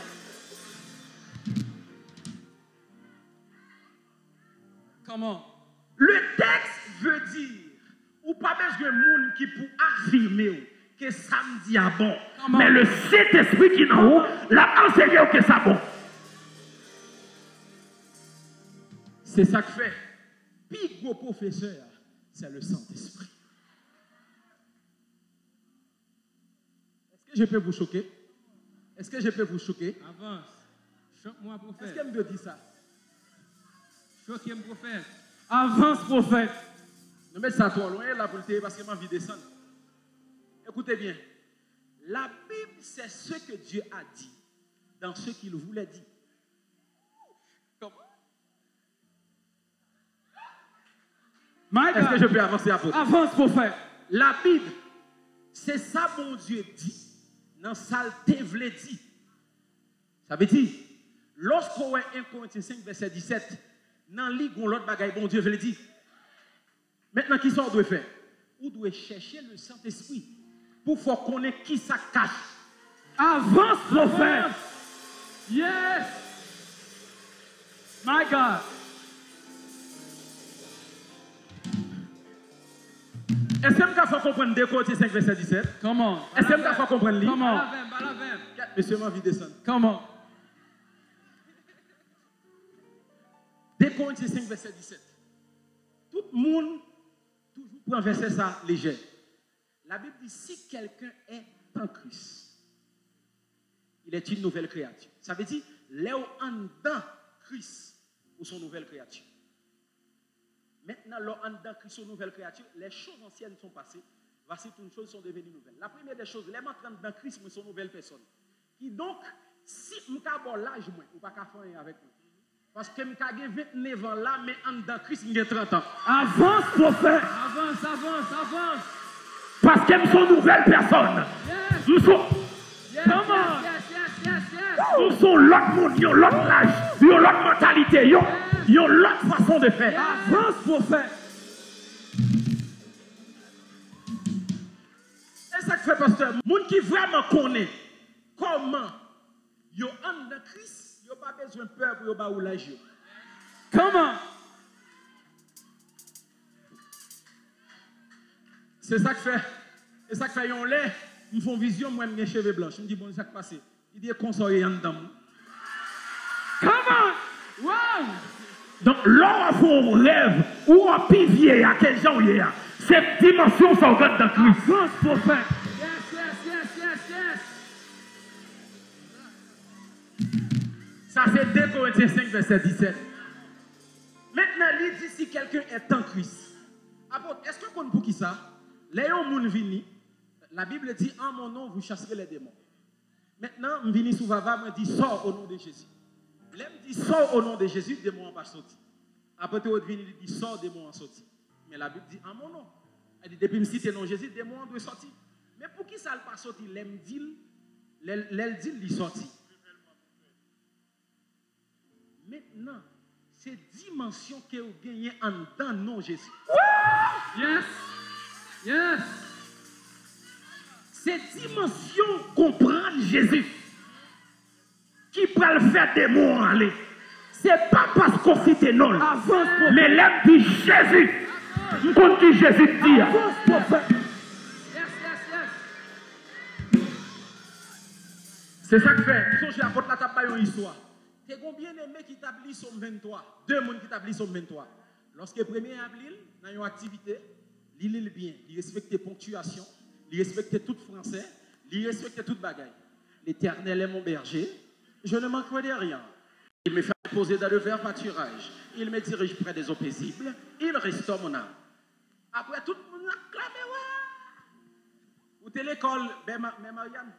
Comment? Le texte veut dire, ou pas besoin de monde qui pour affirmer que ça me dit à bon. Comment? Mais le Saint-Esprit qui est dans vous, l'a enseigné que ça bon. C'est ça que fait. Puis gros professeur, c'est le Saint-Esprit. Est-ce que je peux vous choquer? Est-ce que je peux vous choquer? Avance. Choque-moi, prophète. Est-ce qu'elle me dit ça? Choque-moi, prophète. Avance, prophète. Ne mettez ça trop loin là pour le terre parce que ma vie descend. Écoutez bien. La Bible, c'est ce que Dieu a dit dans ce qu'il voulait dire. Est-ce que je peux avancer à votre? Avance, prophète. La Bible, c'est ça mon Dieu dit dans saleté vle dit. Ça veut dire, lorsqu'on est 1 Corinthiens 5, verset 17, dans le livre, l'autre bagaille, bon Dieu veut dire. Maintenant, qui ça on doit faire? On doit chercher le Saint-Esprit pour faire connaître qui ça cache. Avance, prophète. Yes. My God. Est-ce que vous pouvez comprendre 2 Corinthiens 5, verset 17? Comment? Est-ce que vous pouvez comprendre lui? Comment? Monsieur, ma vie descend. Comment? 2 Corinthiens 5, verset 17. Tout le monde toujours prend verset ça léger. La Bible dit si quelqu'un est en Christ, il est une nouvelle créature. Ça veut dire, là où en dedans Christ, ou son nouvelle créature. Maintenant, là en dedans Christ, son nouvelle créature, les choses anciennes sont passées, voici toutes les choses sont devenues nouvelles. La première des choses, les entrant dans Christ, mais son nouvelle personne. Qui donc, si je suis l'âge, moi, ou pas qu'à faire avec moi. Parce que je suis 29 ans là, mais en dedans Christ, je suis 30 ans. Avance, prophète. Avance. Parce que nous sommes une nouvelle personne. Yes. Nous sommes. Yes. Nous sommes l'autre monde, l'autre âge. Ils ont l'autre mentalité, ils ont l'autre façon de faire. Avance, prophète. C'est ça que fait pasteur. Moun qui vraiment connaît comment yo en de Christ, yo pas besoin de peur pour yo ba ou l'âge. Comment? C'est ça que fait. C'est ça que fait yon lait, me font vision moi mes cheveux blancs. Je me dis bon ça qui passe. Il dit conseiller en dedans. Comment? Wow! Donc l'on font rêve ou un pivier à quel genre il y a. Cette dimension sont grandes dans Christ. Avance, prophète. Ça c'est 2 Corinthiens 5 verset 17. Maintenant, il dit si quelqu'un est en Christ. Est-ce qu'on connaît pour qui ça? Les gens moun vini, la Bible dit en mon nom vous chasserez les démons. Maintenant, je vini sous Vava, me dit sors au nom de Jésus. L'aime dit sors au nom de Jésus, démons pas sorti. Après tu vini il dit sors démons en sorti. Mais la Bible dit en mon nom. Elle dit depuis me citer non Jésus, démons doivent sortir. Mais pour qui ça ne pas sorti? L'aime dit il sorti. Maintenant, c'est dimension que vous gagnez en dedans non Jésus. Yes. Yes. C'est dimension comprendre Jésus qui peut le faire des mots en aller. C'est pas parce qu'on cite non. Mais l'homme dit Jésus. Qu'on dit Jésus dit. C'est ça que fait. Nous sommes à porte la table une histoire. C'est combien d'aimés qui établit Somme 23? 2 personnes qui établissent Somme 23. Lorsque le premier avril, dans une activité, il lit bien, il respecte ponctuation, il respecte tout français, il respecte toute bagaille. L'Éternel est mon berger, je ne manquerai de rien. Il me fait poser dans le vert pâturage, il me dirige près des eaux paisibles, il restaure mon âme. Après tout le monde a clamé, ouais. Ou t'es l'école, mais Marianne.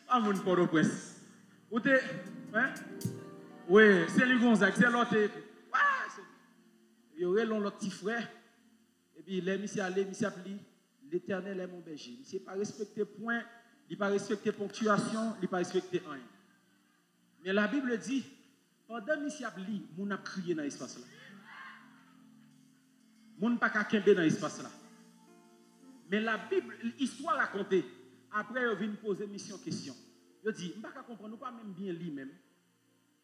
Pas mon Port-au-Prince. Ou t'es, hein? Oui, c'est lui Gonzague, c'est l'autre. Il y aurait l'autre petit frère. Et puis, il est mis à aller, l'Éternel est mon berger. Il n'a pas respecté point, il n'a pas respecté ponctuation, il n'a pas respecté rien. Mais la Bible dit, pendant que monsieur a li, moun a crié dans l'espace là. Moun pas qu'à kembe dans l'espace là. Mais la Bible, l'histoire racontée, après il vient poser mission question. Il dit, je ne peux pas comprendre, nous pas même bien lire même.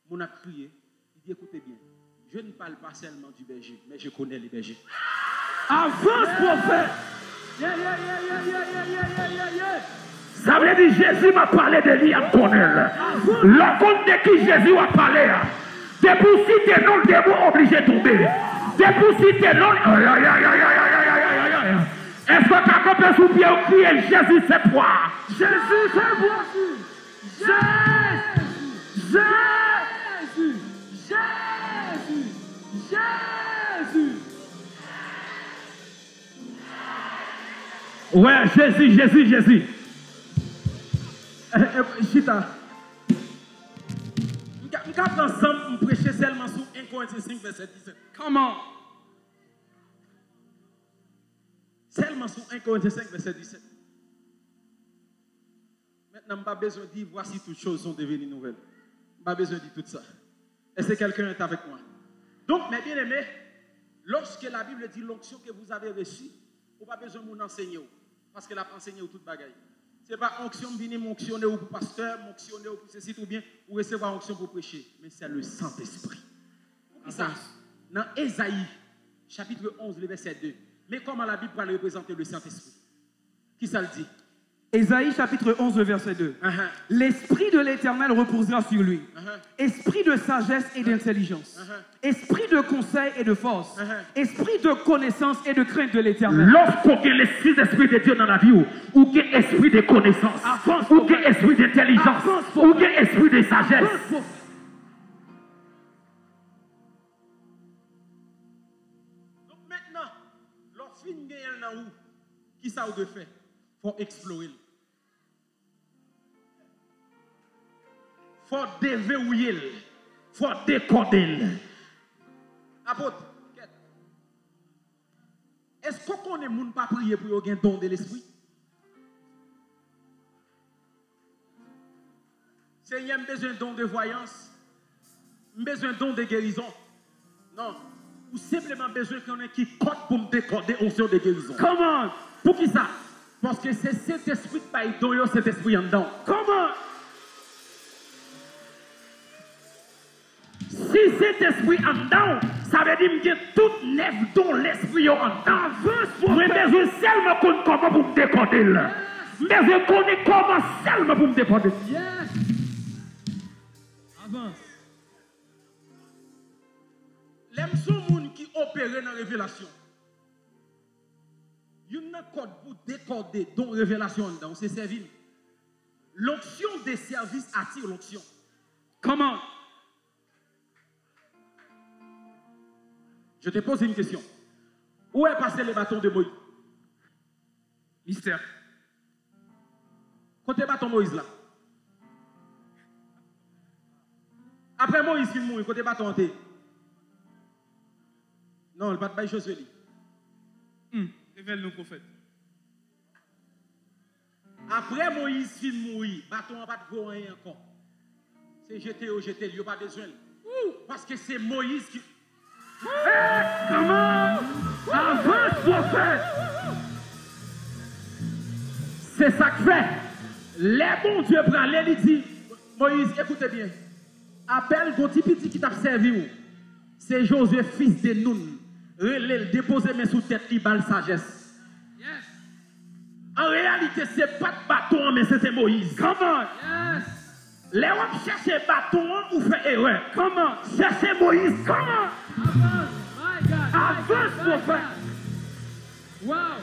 Moun a crié, il dit écoutez bien, je ne parle pas seulement du berger, mais je connais les bergers. Avance, prophète. Ça veut dire Jésus m'a parlé de lui à connaître. Le compte de qui Jésus a parlé. C'est pour citer non, le démon obligé de tomber. C'est pour citer non. Est-ce que tu as compris sous pied ou crier Jésus c'est toi? Jésus c'est moi. Jésus. Ouais, Jésus. Chita. Nous allons ensemble prêcher seulement sur 1 Corinthiens 5, verset 17. Comment? Seulement sur 1 Corinthiens 5, verset 17. Maintenant, je n'ai pas besoin de dire voici toutes choses sont devenues nouvelles. Je n'ai pas besoin de dire tout ça. Est-ce que quelqu'un est avec moi? Donc, mes bien-aimés, lorsque la Bible dit l'onction que vous avez reçue, vous n'avez pas besoin de vous enseigner. Parce qu'elle a enseigné toute bagaille. Ce n'est pas onction venir m'onctionner ou pour pasteur, m'onctionner ou pour ceci ou bien, ou recevoir onction pour prêcher. Mais c'est le Saint-Esprit. Ça, dans Ésaïe, chapitre 11, le verset 2. Mais comment la Bible va représenter le Saint-Esprit? Qui ça le dit? Ésaïe chapitre 11, verset 2. L'Esprit de l'Éternel reposera sur lui. Esprit de sagesse et d'intelligence. Esprit de conseil et de force. Esprit de connaissance et de crainte de l'Éternel. Lorsqu'on a les 6 esprits de Dieu dans la vie, ou qu'il y a esprit de connaissance, ou qu'il y a esprit d'intelligence, ou qu'il y a esprit de sagesse. Donc maintenant, lorsqu'on a un qui ça ou de fait, il faut explorer. Il faut déverrouiller, il faut décoder. Apôtre, est-ce qu'on ne peut pas prier pour avoir un don de l'esprit? Seigneur, j'ai besoin d'un don de voyance. J'ai besoin d'un don de guérison. Non. Ou simplement besoin qu'on ait qui compte pour me décoder onction de guérison. Comment? Pour qui ça? Parce que c'est cet esprit qui paye don, cet esprit en dedans. Comment? Si cet esprit en dedans, ça veut dire que tout neuf dont l'esprit en dedans. Moi, besoin seulement qu'on comment pour me décoder là. Mais je connais comment seulement pour me décoder. Yes. Avance. Les gens qui opèrent dans la révélation. Il y a un code pour décoder dans la révélation dedans, c'est servir. L'onction des services attire l'onction. Comment? Je te pose une question. Où est passé le bâton de Moïse? Mystère. Côté bâton Moïse là. Après Moïse il mourit, côté bâton hanté. Non, il n'y a pas de Josué. Révèle-nous, prophète. Après Moïse fin mourir, bâton n'a pas de gros rien encore. C'est jeté, il n'y a pas besoin. Parce que c'est Moïse qui. Comment? Avance, prophète! C'est ça que fait. Les bons Dieu prend les dit, Moïse, écoutez bien. Appelle ton petit qui t'a servi. C'est Josué, fils de Nun. Relève, déposez mes sous tête, il balle sagesse. Yes. En réalité, ce n'est pas de bâton, mais c'était Moïse. Comment? Yes. Les hommes cherchent bâton ou fait erreur. Comment? Cherchez Moïse. Comment? Avance. My God. Avance, prophète. Wow.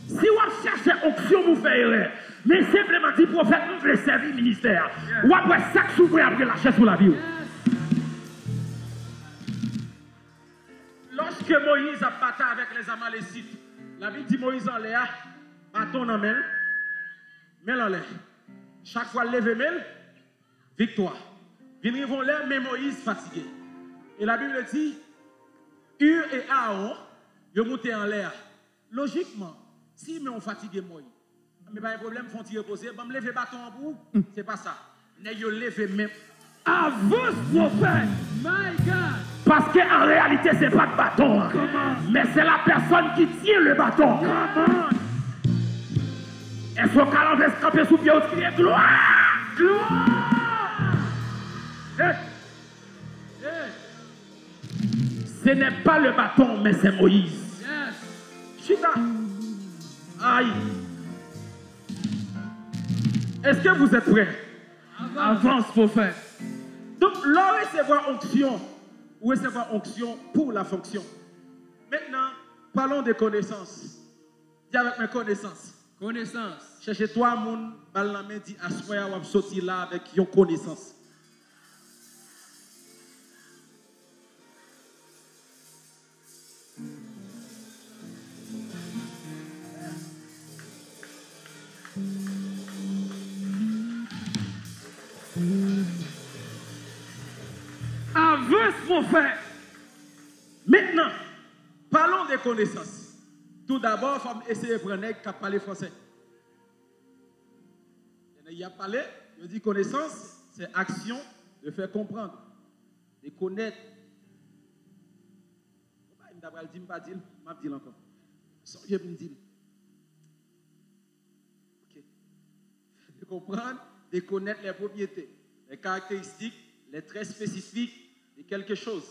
Si on cherche onction, vous faites erreur. Mais simplement dit, prophète, nous voulons servir le ministère. Ou après, ça que s'ouvre après la chaise sur la vie. Lorsque Moïse a battu avec les Amalécites, la Bible dit Moïse en l'air, bâton en main, mêle en l'air. Chaque fois levé mêle, victoire. Ils vont l'air, mais Moïse fatigué. Et la Bible dit, Hur et Aaron, ils montent en l'air. Logiquement, si on fatigué Moïse, mais pas de problème, font tirer reposer, bon, me lever bâton en bout, c'est pas ça. Mais ils levé même. Avance, prophète! My God. Parce qu'en réalité, ce n'est pas de bâton. Mais c'est la personne qui tient le bâton. Est-ce qu'on va se camper sous pied ou crier gloire? Gloire! Ce n'est pas le bâton, mais c'est Moïse. Yes. Chita. Aïe. Est-ce que vous êtes prêts? Avance, prophète. Donc, l'on recevoir onction, ou recevoir onction pour la fonction. Maintenant, parlons de connaissances. Dis avec mes connaissances. Connaissance. Cherchez-toi, mon balamé dit, assoya ou sortir là avec une connaissance. Avance, prophète. Maintenant, parlons des connaissances. Tout d'abord, il faut essayer de prendre un qui parle français. Il y a parlé, je dis connaissance, c'est action de faire comprendre, de connaître. Je ne vais pas dire, je vais dire encore. Je vais dire. Ok. De comprendre, de connaître les propriétés, les caractéristiques, les traits spécifiques de quelque chose.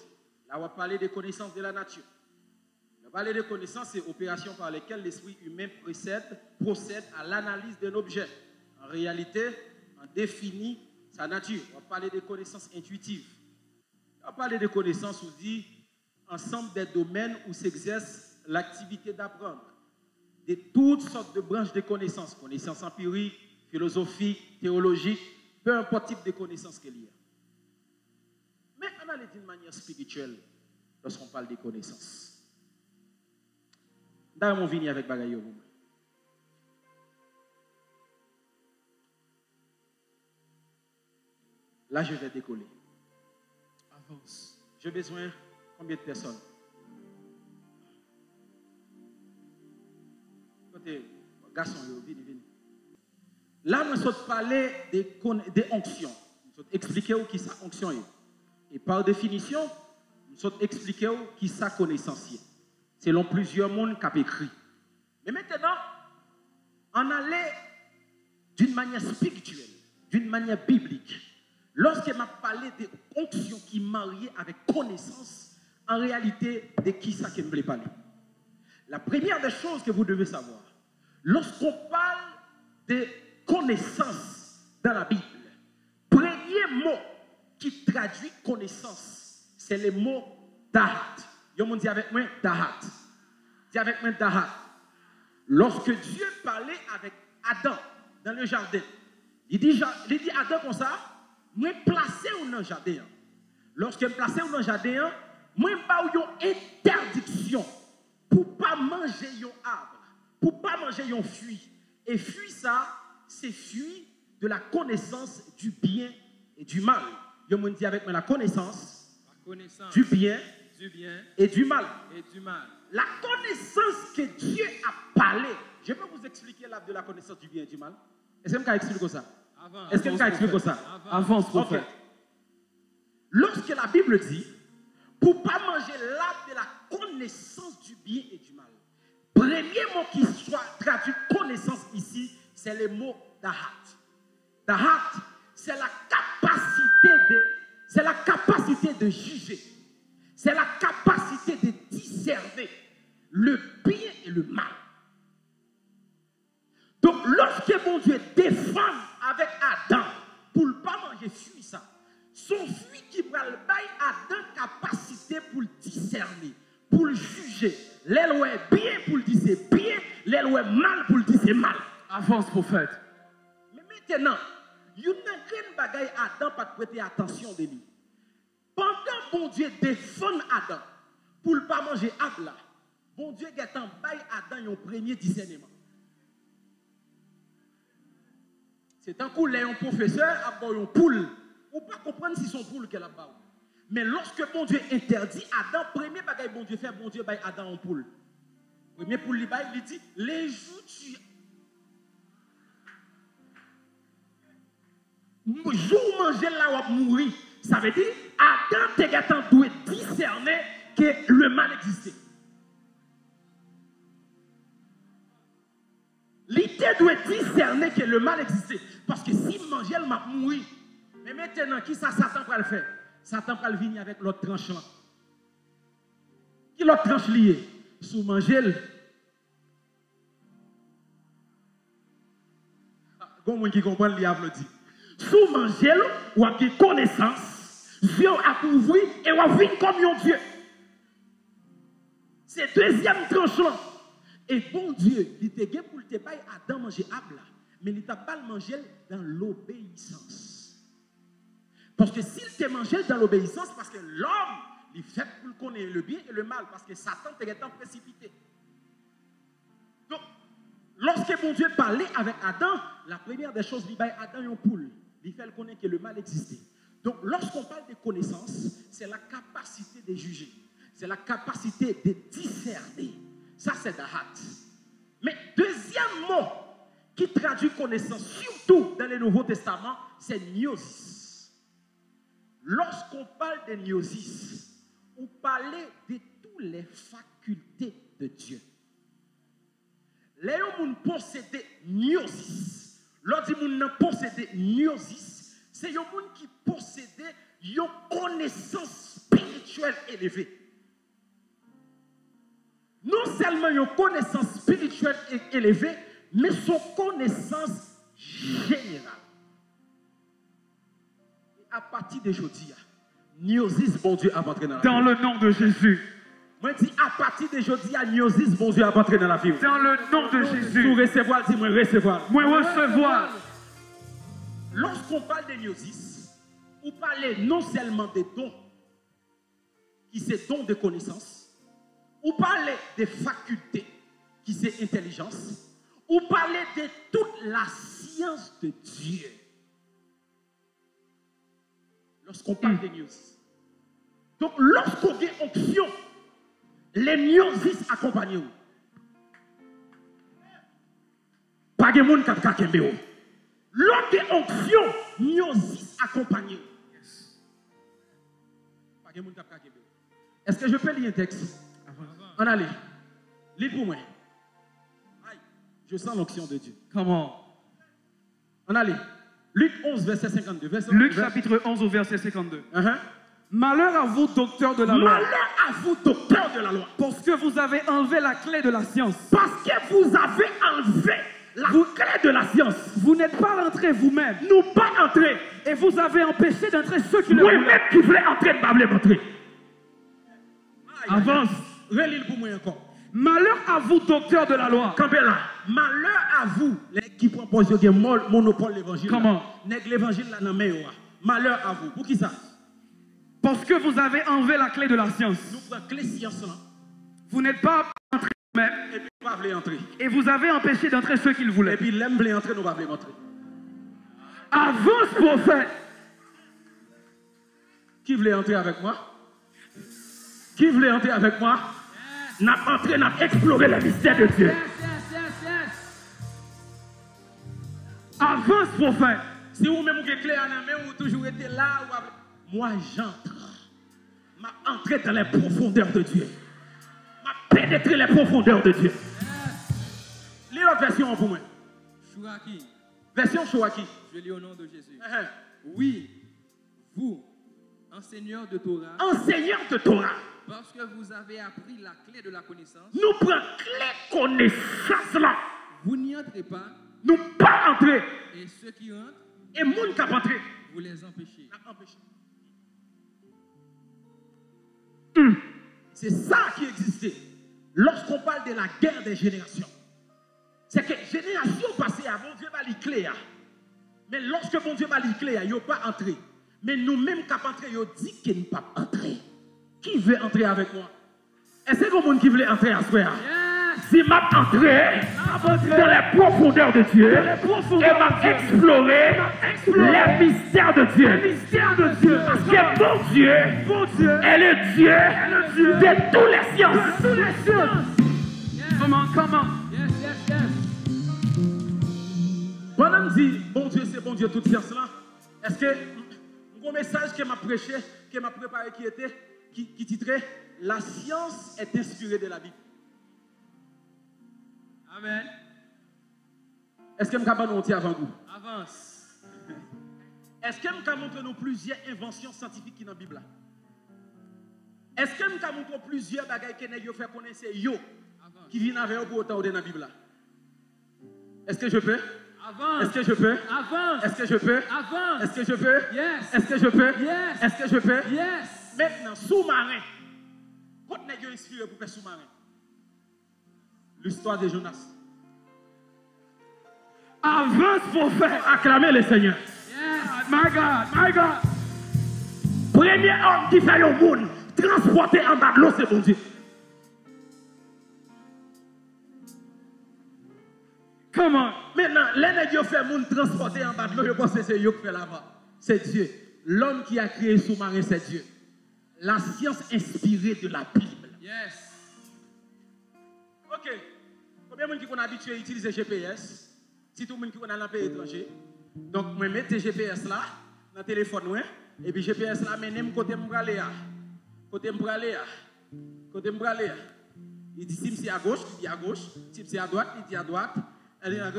Là, on va parler des connaissances de la nature. On va parler de connaissances, c'est opérations par lesquelles l'esprit humain procède à l'analyse d'un objet. En réalité, on définit sa nature. On va parler de connaissances intuitives. On va parler de connaissances où dit ensemble des domaines où s'exerce l'activité d'apprendre. De toutes sortes de branches de connaissances. Connaissances empiriques, philosophiques, théologiques, peu importe type de connaissances qu'il y a. Mais on a d'une manière spirituelle lorsqu'on parle des connaissances. D'ailleurs, on vient avec bagaille. Là, je vais décoller. Avance. J'ai besoin de combien de personnes? Côté garçon, viens. Là, nous sommes parlé des onctions. Nous sommes expliqué qui ça onction est. Et par définition, nous sommes expliqué qui ça connaissance est. Selon plusieurs mondes qui ont écrit. Mais maintenant, on allait d'une manière spirituelle, d'une manière biblique. Lorsqu'il m'a parlé des onctions qui marient avec connaissance, en réalité, de qui ça qui me plaît parler. La première des choses que vous devez savoir, lorsqu'on parle de connaissance dans la Bible, premier mot qui traduit connaissance, c'est le mot dahat. Vous dit avec moi dahat. Dis avec moi dahat. Lorsque Dieu parlait avec Adam dans le jardin, il dit Adam comme ça, moi placé dans le jardin. Lorsque je placé dans le jardin, moi j'ai une interdiction pour pas manger un arbre, pour pas manger un fruit. Et fruit ça, c'est fruit de la connaissance du bien et du mal. Je me dis avec moi la connaissance du bien et du mal. La connaissance que Dieu a parlé. Je peux vous expliquer l'arbre de la connaissance du bien et du mal. Est-ce que je peux expliquer ça? Est-ce que je peux expliquer ça? Avance, prophète. Lorsque la Bible dit, pour ne pas manger l'arbre de la connaissance du bien et du mal, premier mot qui soit traduit connaissance ici, c'est le mot dahat. Dahat, c'est la capacité de juger. C'est la capacité de discerner le bien et le mal. Donc, lorsque mon Dieu défend avec Adam pour ne pas manger fruit, ça, son fruit qui va le bailler Adam capacité pour le discerner, pour le juger. L'elle est bien pour le dire c'est bien, l'elle est mal pour le dire c'est mal. Avance, prophète. Mais maintenant, il y a une bagaille Adam pas prêter attention de lui. Pendant que bon Dieu défend Adam pour ne pas manger arbre là, bon Dieu est en bail Adam un premier discernement. C'est un coup, un professeur a un poule. On ne peut pas comprendre si son poule qu'elle a pas. Mais lorsque bon Dieu interdit Adam, premier bagaille bon Dieu fait, bon Dieu bail Adam en poule. Premier poule il dit les jours tu jour manger là ou mourir. Ça veut dire Adam doit discerner que le mal existait. L'idée doit discerner que le mal existait. Parce que si manger, il m'a mouru. Mais maintenant, qui ça Satan va le faire? Satan va le venir avec l'autre tranche là. Qui l'autre tranche liée? Sous manger. Comment qui comprend le diable dit? Sous manger, ou a des connaissances, Dieu a couvert et on vit comme un Dieu. C'est deuxième tranche là. Et bon Dieu, il te gagné pour te bailler Adam manger arbre là, mais il t'a pas mangé dans l'obéissance. Parce que s'il te mangé dans l'obéissance, parce que l'homme, il fait pour connaître le bien et le mal, parce que Satan te gagné précipité. Donc, lorsque bon Dieu parlait avec Adam, la première des choses, il baille Adam une poule. Il fait connaître que le mal existait. Donc, lorsqu'on parle de connaissance, c'est la capacité de juger. C'est la capacité de discerner. Ça, c'est dahat. Mais deuxième mot qui traduit connaissance, surtout dans le Nouveau Testament, c'est gnosis. Lorsqu'on parle de gnosis, on parle de toutes les facultés de Dieu. Les gens possédent gnosis. Lorsqu'ils possédent gnosis, c'est les gens qui possèdent une connaissance spirituelle élevée. Non seulement une connaissance spirituelle élevée, mais son connaissance générale. Et à partir d'aujourd'hui, gnosis, bon Dieu, a entré dans la vie. Dans le nom de Jésus. Moi, je dis à partir d'aujourd'hui, gnosis, bon Dieu, a entré dans la vie. Dans le nom de Jésus. Pour recevoir, dis-moi recevoir. Moi recevoir. Lorsqu'on parle de gnosis, on parle non seulement des dons, qui sont dons de connaissance, ou parler des facultés, qui c'est intelligence, ou parler de toute la science de Dieu. Lorsqu'on parle de gnosis. Donc, lorsqu'on dit onction, les gnosis accompagnent. Pas de monde qui a kembe. L'autre des onctions, nous accompagner. Est-ce que je peux lire un texte? On allait. Lis pour moi. Aïe, je sens l'onction de Dieu. Comment? On allait. Luc 11, verset 52. Luc chapitre 11 au verset 52. Malheur à vous, docteurs de la loi. Malheur à vous, docteurs de la loi. Parce que vous avez enlevé la clé de la science. Parce que vous avez enlevé la clé de la science. Vous n'êtes pas rentrés vous-même. Nous pas entrés. Et vous avez empêché d'entrer ceux qui le voulaient. Moi-même qui voulais entrer, ne pas voulait entrer. Avance. Relis pour moi encore. Malheur à vous, docteurs de la loi. Campez là. Malheur à vous, les qui proposent le monopole de l'évangile. Comment? L'évangile là dans main. Malheur à vous. Pour qui ça? Parce que vous avez enlevé la clé de la science. Nous prenons la clé science là. Vous n'êtes pas entrés vous-même. Et puis pas voulez entrer. Et vous avez empêché d'entrer ceux qui le voulaient. Et puis l'aime voulait entrer, nous pas voulons entrer. Avance, prophète. Qui voulait entrer avec moi? Qui voulait entrer avec moi? N'a entré, n'a exploré le mystère de Dieu. Avance, prophète. Si vous-même vous avez clé à la main, vous toujours été là. Moi, j'entre. M'a entré dans les profondeurs de Dieu. M'a pénétré les profondeurs de Dieu. Lis la version pour moi. Chouraki. Version Chouraki. Je lis au nom de Jésus. Oui, vous, enseigneurs de Torah. Enseigneurs de Torah. Parce que vous avez appris la clé de la connaissance. Nous prenons clé connaissance là. Vous n'y entrez pas. Nous pas entrer. Et ceux qui entrent. Et monde qui a entré. Vous les empêchez. C'est ça qui existait. Lorsqu'on parle de la guerre des générations. C'est que génération passée, bon Dieu va les clés. Mais lorsque bon Dieu va les clés, il n'y a pas entré. Mais nous-mêmes qui avons entré, il dit qu'il n'y a pas entré. Qui veut entrer avec moi? Est-ce que quelqu'un qui veut entrer à ce soir? Si m'a entré dans les profondeurs de Dieu et m'a exploré les mystères de Dieu. Parce que mon Dieu est le Dieu de toutes les sciences. Comment? Pendant que dit, bon Dieu, c'est bon Dieu, toute science là, est-ce que mon message que m'a prêché, que m'a préparé, qui titrait La science est inspirée de la Bible. Amen. Est-ce que je peux monter avant vous? Avance. Est-ce que je peux montrer nous plusieurs inventions scientifiques qui sont dans la Bible? Est-ce que je peux montrer plusieurs bagages que nous fait connaître yo qui viennent avec vous pour autant dans la Bible? Est-ce que je peux? Avance. Est-ce que je peux? Avance. Est-ce que je peux? Avance. Est-ce que je peux? Yes. Est-ce que je peux? Yes. Est-ce que je peux? Yes. Maintenant, sous-marin. Quand nous inspiré pour faire sous-marin? L'histoire de Jonas. Avance, prophète. Acclamez le Seigneur. Yes. My God. Premier homme qui fait le monde transporter en bas de l'eau, c'est bon Dieu. Comment? Maintenant, l'un Dieu fait le monde transporter en bas de l'eau, je pense que c'est Dieu qui fait là-bas. C'est Dieu. L'homme qui a créé le sous-marin, c'est Dieu. La science inspirée de la Bible. Yes. Ok. Combien de gens qui sont habitués à utiliser GPS? Si tout le monde qui est dans le pays étranger. Donc, je mets tes GPS là, dans le téléphone, et puis GPS là, mais même côté m'bralé. Côté m'bralé. Côté m'bralé. Il dit si c'est à gauche, il dit à gauche. Si c'est à droite, il dit à droite. Les gens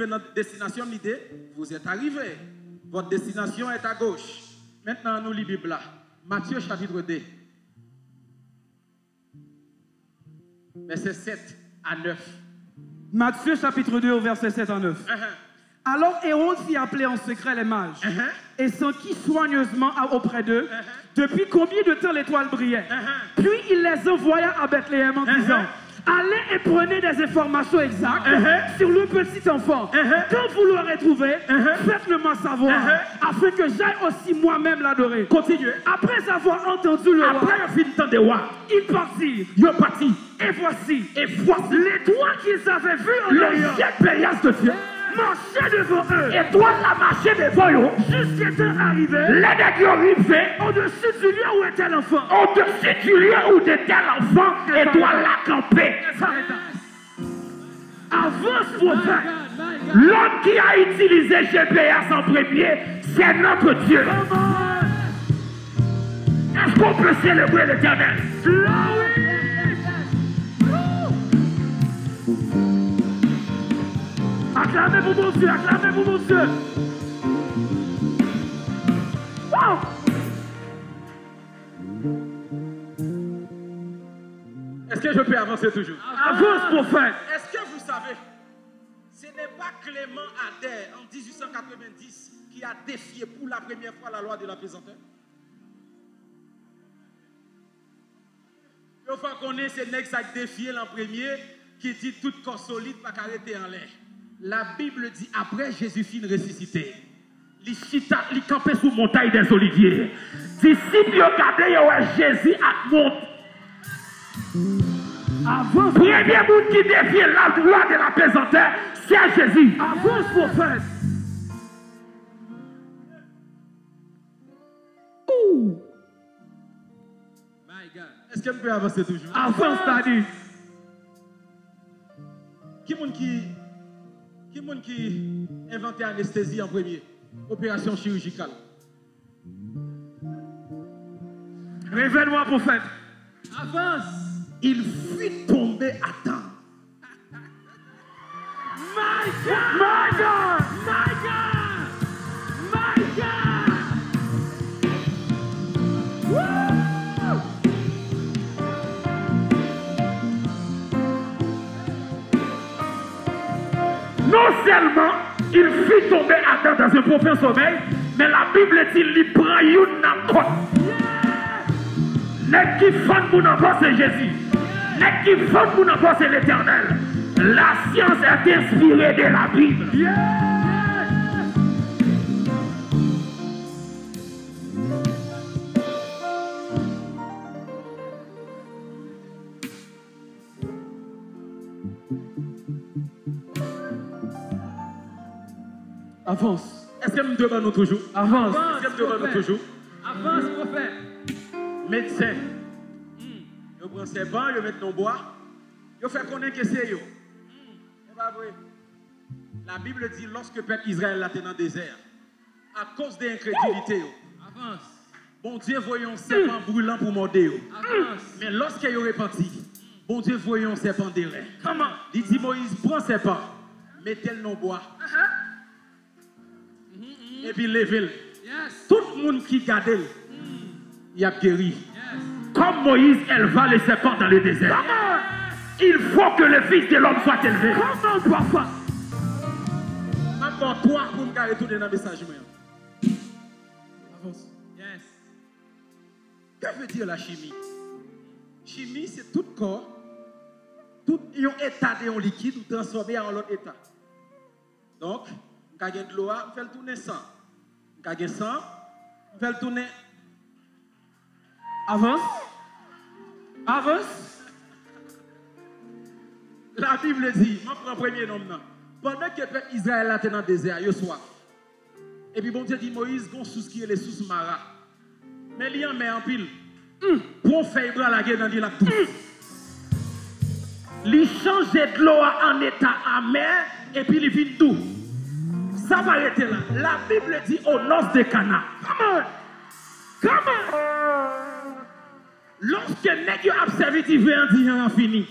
dans notre destination, il dit, vous êtes arrivés. Votre destination est à gauche. Maintenant, nous lisons la Bible là. Matthieu chapitre 2. Verset 7 à 9. Matthieu chapitre 2 au verset 7 à 9. Alors Hérode fit appeler en secret les mages et s'enquit soigneusement auprès d'eux depuis combien de temps l'étoile brillait. Puis il les envoya à Bethléem en disant, allez et prenez des informations exactes sur le petit enfant. Quand vous l'aurez trouvé, faites-le moi savoir, afin que j'aille aussi moi-même l'adorer. Continuez. Après avoir entendu le roi, après le film de roi, ils partirent. Ils partis. Et voici l'étoile qu'ils avaient vu en le Orient ciel payas de Dieu marchait devant eux. Étoile la marché devant eux. Jusqu'à temps arrivé, les arrivé au-dessus du lieu où était l'enfant. Au-dessus du lieu où était l'enfant, étoile la campée. Avance, prophète. L'homme qui a utilisé GPS en premier, c'est notre Dieu. Est-ce qu'on peut célébrer l'Éternel? Acclamez pour mon Dieu, acclamez pour mon Dieu. Wow. Est-ce que je peux avancer toujours? Avance, prophète. Est-ce que vous savez, ce n'est pas Clément Ader en 1890 qui a défié pour la première fois la loi de la pesanteur? Il faut qu'on ait ces nègres qui défié l'an premier qui dit tout corps solide pas arrêter en l'air. La Bible dit après Jésus fin ressuscité. Il campait sous montagne des Oliviers. Disciples regardez Jésus à monte. Premier monde qui défie la loi de la pesanteur, c'est Jésus. Avance, prophète. My God. Est-ce qu'elle peut avancer toujours? Avance, t'as dit. Qui est-ce qui inventé l'anesthésie en premier? Opération chirurgicale. Révèle-moi, prophète. Avance. Il fut tombé à temps. My God! My God! My God! My God! Woo! Non seulement il fut tombé à terre dans un profond sommeil, mais la Bible dit qu'il prend une côte. N'est qui fonde mon enfant, c'est Jésus. N'est qui fonde mon enfant, c'est l'Éternel. La science est inspirée de la Bible. Avance. Est-ce que nous demandons toujours? Avance. Est-ce que nous demandons toujours? Avance, prophète. Médecin. Ils prennent ses bancs, ils mettent dans le bois. Ils font connaître que c'est eux. C'est pas vrai. La Bible dit lorsque le peuple Israël était dans le désert, à cause de l'incrédulité, Avance. bon Dieu voyait un serpent brûlant pour mordre. Avance. Mais lorsqu'il est repenti, bon Dieu voyait un serpent d'airain. Comment? Il dit Moïse, prends le serpent, mettez-le dans le bois. Et puis levez-le. Yes. Tout le monde qui garde, il a guéri. Yes. Comme Moïse éleva les serpents dans le désert. Il faut que le Fils de l'homme soit élevé. Comment, papa? Maintenant, toi, pour me retourner dans le message. Avance. Yes. Que veut dire la chimie? Chimie, c'est tout corps, tout un état de liquide ou transformé en l'autre état. Donc, on a de l'eau, on fait le tourner sang. On a sang, on fait le tourner. Avance. Avance. La Bible dit, je prends le premier nom. Pendant que le peuple Israël était dans le désert, il a soif. Et puis bon Dieu dit, Moïse, on sous qui est les sous Mara. Mais il y en met en pile. Pour faire bras la guerre dans l'île tous. Il change de l'eau en état amer et puis il vient doux. Ça va arrêter là. La Bible dit aux noces de Cana. Comment? Lorsque nègre a servi d'hiver, dit en fini.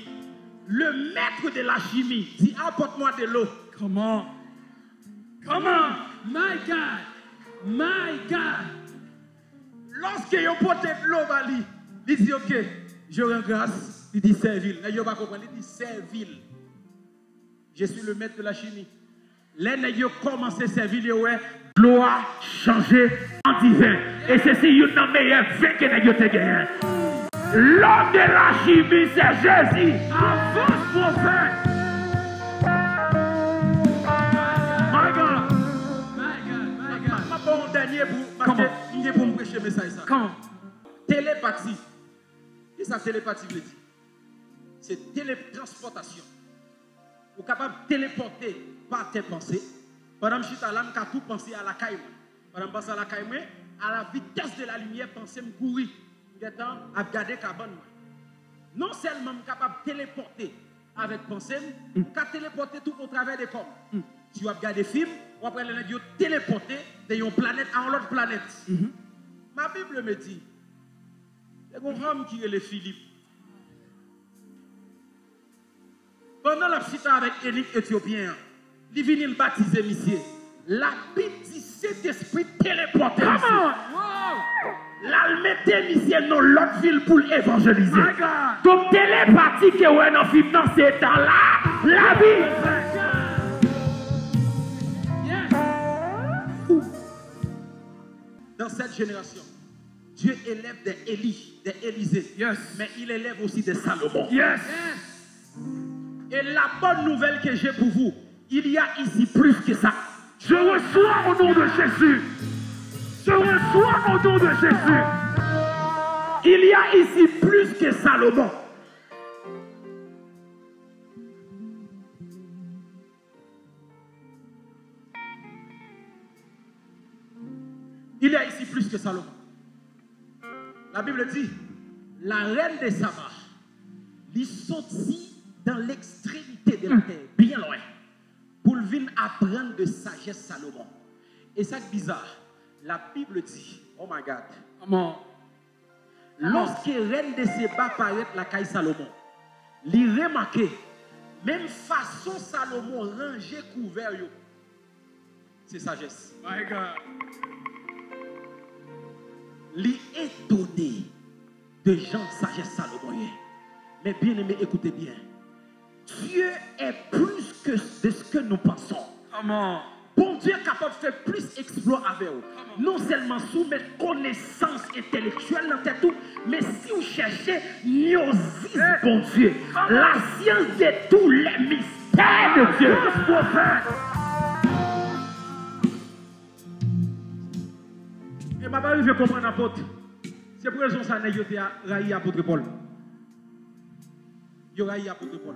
Le maître de la chimie dit apporte-moi de l'eau. Comment? Comment? My God. My God. Lorsque il porte de l'eau, il dit ok, je rends grâce. Il dit servile. Il ne pas comprendre. Il dit servile. Je suis le maître de la chimie. Les nègres commencé à servir, L'eau a changé en divin. Et ceci, il y a un meilleur vin que nègre te gagne. L'homme de la chimie, c'est Jésus. Avance, prophète. My God. My God. My God. Je vais un dernier pour me prêcher le message. Comment? Télépathie. Qu'est-ce que la télépathie veut dire? C'est télétransportation. Vous êtes capable de téléporter par tes pensées. Pendant que je suis là, je tout penser à la caille. Pendant que je pense à la caille, à la vitesse de la lumière, penser me courir. À regarder carbone. Non seulement je suis capable de téléporter avec pensée, qu'à téléporter tout au travers des corps. Si vous regardez des films, vous après les gens téléporter d'une planète à une autre planète. Ma Bible me dit, il y a une femme qui est le Philippe. Pendant la visite avec Élie Éthiopien, il vient baptiser monsieur. La Bible dit cet esprit téléporté. La mettez monsieur dans l'autre ville pour évangéliser. Donc télépathie que vous avez dans ces temps-là, la Bible. Dans cette génération, Dieu élève des Élie, des Élisée, mais il élève aussi des Salomon. Et la bonne nouvelle que j'ai pour vous, il y a ici plus que ça. Je reçois au nom de Jésus. Je reçois au nom de Jésus. Il y a ici plus que Salomon. Il y a ici plus que Salomon. La Bible dit, la reine de Saba, il sortit dans l'extrémité de la terre, bien loin, pour venir apprendre de sagesse Salomon. Et ça c'est bizarre. La Bible dit, oh my God, lorsque reine de Saba paraît la caille Salomon, il remarque, même façon Salomon ranger couvert, c'est sagesse. My God. Li étonné de gens de sagesse Salomon. Mais bien aimé, écoutez bien. Dieu est plus que de ce que nous pensons. Bon Dieu est capable de faire plus exploits avec vous. Non seulement soumettre connaissance intellectuelle dans tête, mais si vous cherchez gnosis, bon Dieu, la science de tous les mystères de Dieu. Et ma parole, je comprends l'apôtre. C'est pour raison que ça n'a pas raillé l'apôtre Paul. Il y a raillé l'apôtre Paul.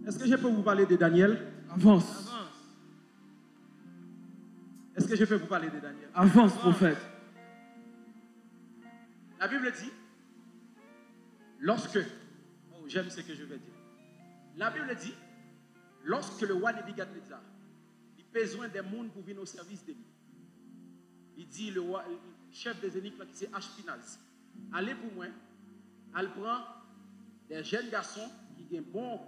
Est-ce que je peux vous parler de Daniel? Avance. Est-ce que je peux vous parler de Daniel? Avance, prophète. La Bible dit, lorsque, oh j'aime ce que je vais dire. La Bible dit, lorsque le roi Nebuchadnezzar, il a besoin des mondes pour venir au service de lui. Il dit, le chef des eunuques, qui c'est Ashpenaz, allez pour moi, elle prend des jeunes garçons qui ont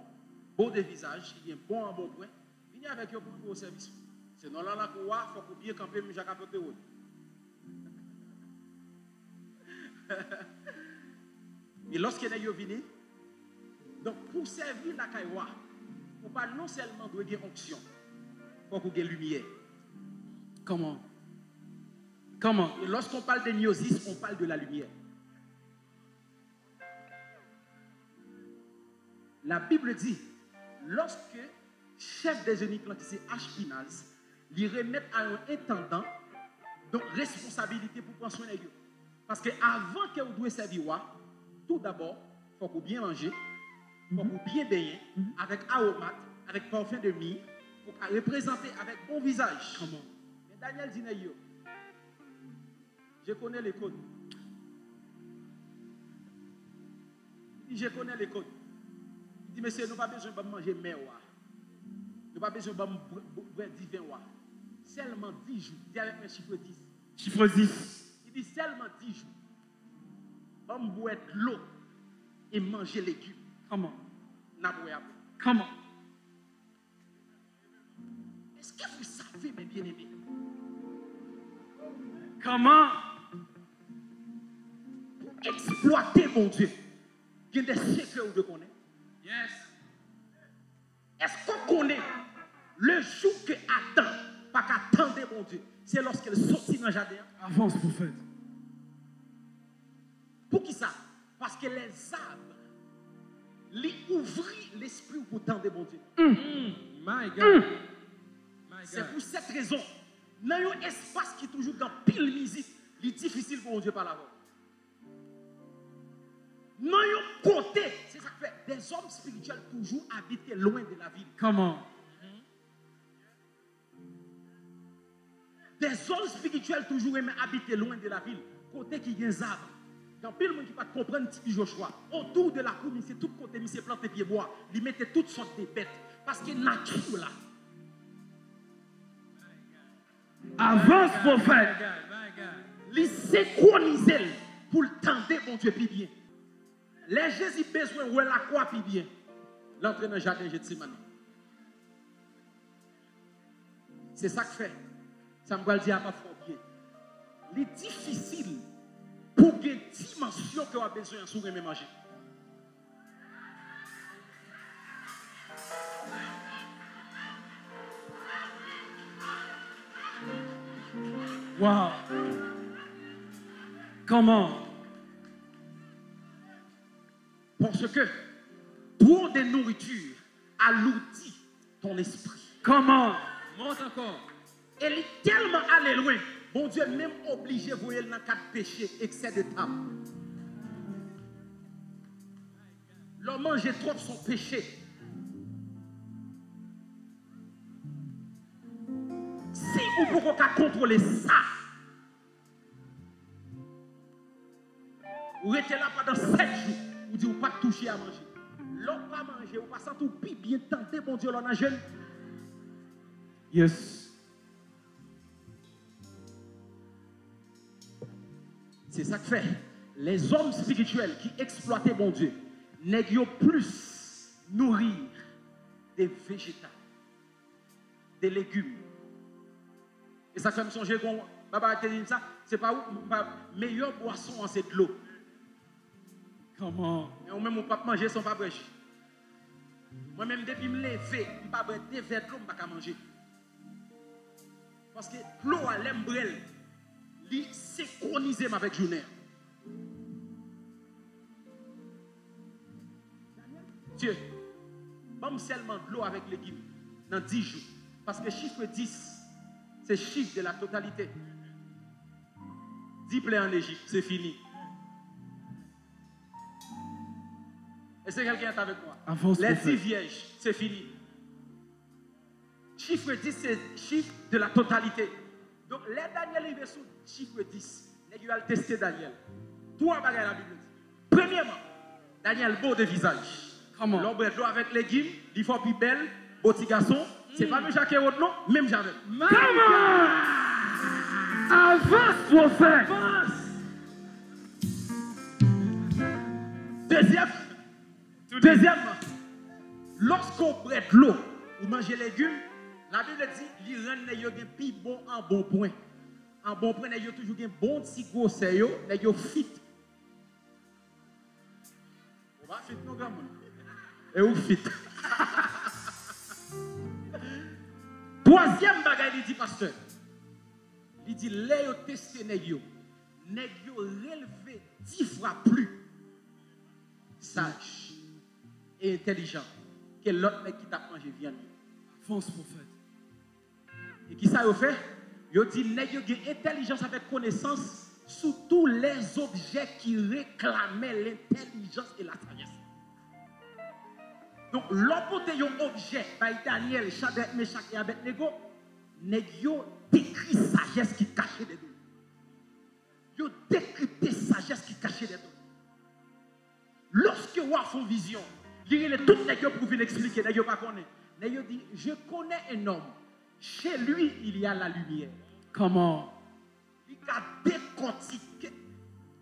beau de visage, qui ont bon en bon point, venez avec eux pour au service. Sinon, là, il faut bien camper, mais Jacques Apote. Et lorsqu'il est venu, donc pour servir la Kaïwa, il ne faut pas non seulement de gagner onction, il faut qu'il y ait lumière. Comment? Et lorsqu'on parle de gnosis, on parle de la lumière. La Bible dit, lorsque chef des eunuques, qui c'est Ashpenaz, lui remettent à un intendant, donc responsabilité pour prendre soin de eux. Parce qu'avant que vous devez servir, tout d'abord, il faut que vous bien manger, il faut que vous bien baigner, avec aromate, avec parfum de myrrhe, pour représenter avec bon visage. Comment? Mais Daniel dit, je connais les codes. Il dit, je connais les codes. Il dit, monsieur, nous n'avons pas besoin de manger mais nous n'avons pas besoin de boire divin. Seulement 10 jours. Il dit avec un chiffre 10. Chiffre 10. Il dit seulement 10 jours. On boit de l'eau et manger les légumes. Comment? Comment? Est-ce que vous savez, mes bien-aimés? Comment? Pour exploiter mon Dieu, il y a des secrets où je connais. Yes. Est-ce qu'on connaît le jour que Adam, pas qu'attendait mon Dieu, c'est lorsqu'elle sortit dans le jardin? Avance, prophète. Pour qui ça? Parce que les arbres lui ouvrent l'esprit pour tendre mon Dieu. My God. C'est pour cette raison, dans un espace qui est toujours dans pile musique, il est difficile pour mon Dieu par la voix. Dans un côté, c'est ça que fait des hommes spirituels toujours habitent loin de la ville. Comment? Des hommes spirituels toujours aiment habiter loin de la ville, côté qui y a des arbres. Quand pile monde qui pas comprendre petit Joshua, autour de la cour, c'est tout côté, il s'est planté pied bois, il mettait toutes sortes de bêtes parce que nature là. Avance prophète. Il synchronisait pour le tendre bon Dieu plus bien. Les Jésus besoin de la croix plus bien. L'entrée dans le jardin de Gethsemane. C'est ça que fait. Ça me va le dire pas fort bien. Il est difficile pour une dimension que vous avez besoin de soulever manger. Wow. Comment? Parce que trop de nourriture alourdit ton esprit. Comment? Monte encore. Elle est tellement allée loin. Bon Dieu même obligé de voir dans quatre péchés, excès de table. L'homme mange trop son péché. Si vous pouvez contrôler ça, vous restez là pendant 7 jours, vous dites, vous ne pas toucher à manger. L'homme pas manger, vous ne pas sentir bien tenter, bon Dieu, l'on a jeune. Yes. C'est ça que fait. Les hommes spirituels qui exploitaient bon Dieu n'ayant plus nourrir des végétaux, des légumes. Et ça fait me songer qu'on va dire ça, c'est pas la meilleure boisson, c'est de l'eau. Comment? Et on même pas manger sans pas brèche. Moi-même, depuis me lever, je ne peux pas boire des verres de l'eau, je ne peux pas manger. Parce que l'eau à l'embrelle, il synchronise avec le journée. Dieu, pas seulement de l'eau avec légumes dans 10 jours. Parce que chiffre 10, c'est le chiffre de la totalité. 10 plaies en Égypte, c'est fini. Est-ce que quelqu'un est avec moi? Avance, les 10 vierges, c'est fini. Chiffre 10, c'est le chiffre de la totalité. Donc, les Daniel est sur chiffre 10. Il va tester Daniel. Trois bagages la Bible dit. Premièrement, Daniel beau de visage. Comment? L'homme de l'eau avec légumes, il faut plus belle, beau petit garçon. C'est pas même Jacques Hérode, non? Même jamais. Comment? Avance, prophète. Deuxièmement, lorsqu'on prête l'eau, vous mangez légumes, la Bible dit, il rend les plus bon en bon point. En bon point, il y a toujours un bon petit gros sérieux, il y a fit. On va fit, non, gamin. Et où fit? Troisième bagaille, il dit, pasteur. Il dit, les testé nèg relevé 10 fois plus sage et intelligent que l'autre mec qui t'a mangé viande. Fonce prophète. Et qui ça a fait? Il dit nèg yo gen intelligence avec connaissance sur tous les objets qui réclamaient l'intelligence et la sagesse. Donc l'oppoté yon objet par Daniel, Shadrach, Meshach et Abednego, nèg yo décrit sagesse qui cachait dedans. Yo décrypté sagesse qui cachait dedans. Lorsque vous avez une vision, il y a tout nèg yo pour venir expliquer, nèg yo pas connaît. Nèg yo dit je connais un homme. Chez lui, il y a la lumière. Comment? Il a décortiqué.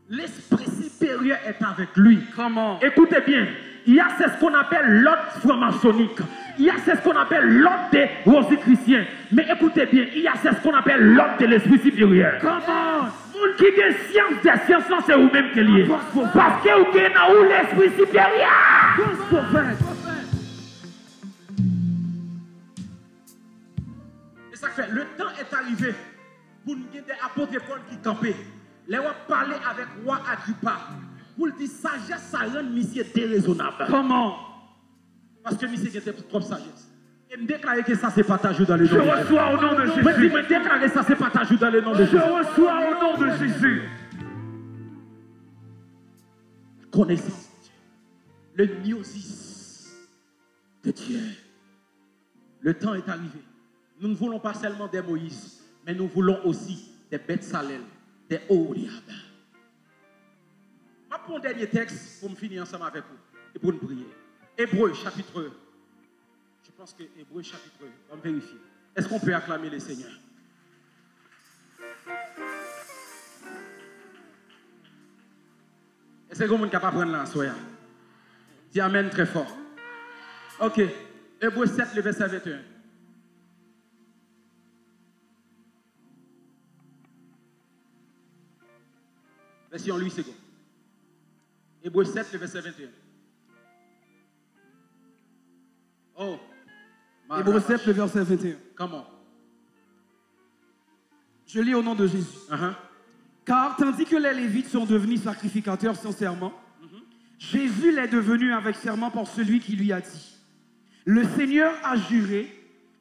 L'esprit supérieur est avec lui. Comment? Écoutez bien, il y a ce qu'on appelle l'ordre franc-maçonnique. Il y a ce qu'on appelle l'ordre des rosicruciens. Mais écoutez bien, il y a ce qu'on appelle l'ordre de l'esprit supérieur. Comment? Moun qui a science des sciences, c'est vous-même qui est lié. Parce que vous avez dans l'esprit supérieur. Et ça fait, le temps est arrivé pour nous des apôtres Paul qui campaient. Les rois parlaient avec roi Agrippa. Pour le dire, sagesse, ça rend monsieur déraisonnable. Comment? Parce que monsieur était trop sagesse. Et me déclarer que ça, c'est pas ta joue dans le nom Je de Jésus. reçois au nom de Jésus. Me déclarer ça, c'est pas ta joue dans le nom de Jésus. Je reçois au nom de Jésus. Connaissance de Dieu. Le gnosis de Dieu. Le temps est arrivé. Nous ne voulons pas seulement des Moïse, mais nous voulons aussi des bêtes salelles, des Oriab. prendre un dernier texte pour me finir ensemble avec vous et pour nous prier. Hébreux chapitre. Je pense que Hébreux chapitre. On va vérifier. Est-ce qu'on peut acclamer le Seigneur? Est-ce que quelqu'un est capable de prendre là, soya? Dis amen très fort. Ok. Hébreux 7, le verset 21. Version Louis II. Hébreux 7, le verset 21. Oh. Hébreux 7, le verset 21. Comment? Je lis au nom de Jésus. Car tandis que les Lévites sont devenus sacrificateurs sans serment, Jésus l'est devenu avec serment par celui qui lui a dit: le Seigneur a juré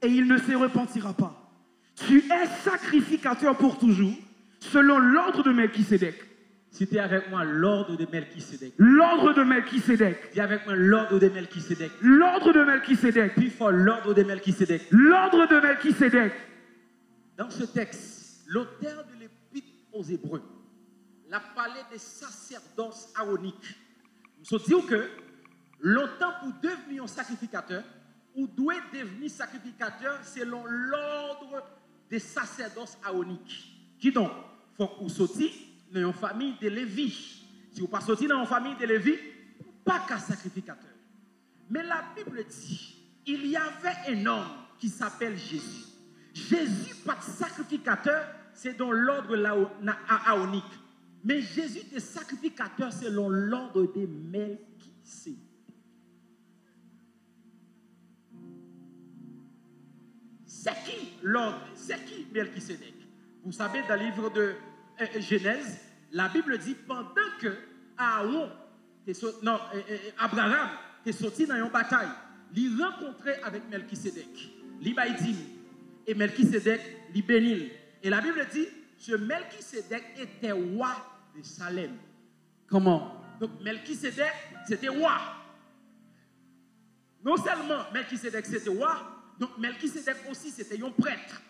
et il ne se repentira pas. Tu es sacrificateur pour toujours, selon l'ordre de Melchisédek. Citez avec moi l'ordre de Melchisédek. L'ordre de Melchisédek. Dis avec moi l'ordre de Melchisédek. L'ordre de Melchisédek. Puis fort l'ordre de Melchisédek. L'ordre de Melchisédek. Dans ce texte, l'auteur de l'Épître aux Hébreux l'a parlé des sacerdoces aaroniques. Nous dit que longtemps pour devenir un sacrificateur, ou doit devenir sacrificateur selon l'ordre des sacerdoces aaroniques. Qui donc, faut qu'on sortir dans une famille de Lévi. Si vous ne pas sortir dans une famille de Lévi, pas qu'un sacrificateur. Mais la Bible dit, il y avait un homme qui s'appelle Jésus. Jésus, pas de sacrificateur, c'est dans l'ordre aaronique. Mais Jésus est sacrificateur selon l'ordre de Melchisédek. C'est qui l'ordre? C'est qui Melchisédek? Vous savez, dans le livre de Genèse, la Bible dit pendant que Abraham est sorti dans une bataille, il rencontrait avec Melchisédek. Il m'a dit, et Melchisédek, il bénit. Et la Bible dit, ce Melchisédek était roi de Salem. Comment? Donc Melchisédek, c'était roi. Non seulement Melchisédek, c'était roi, donc Melchisédek aussi, c'était un prêtre.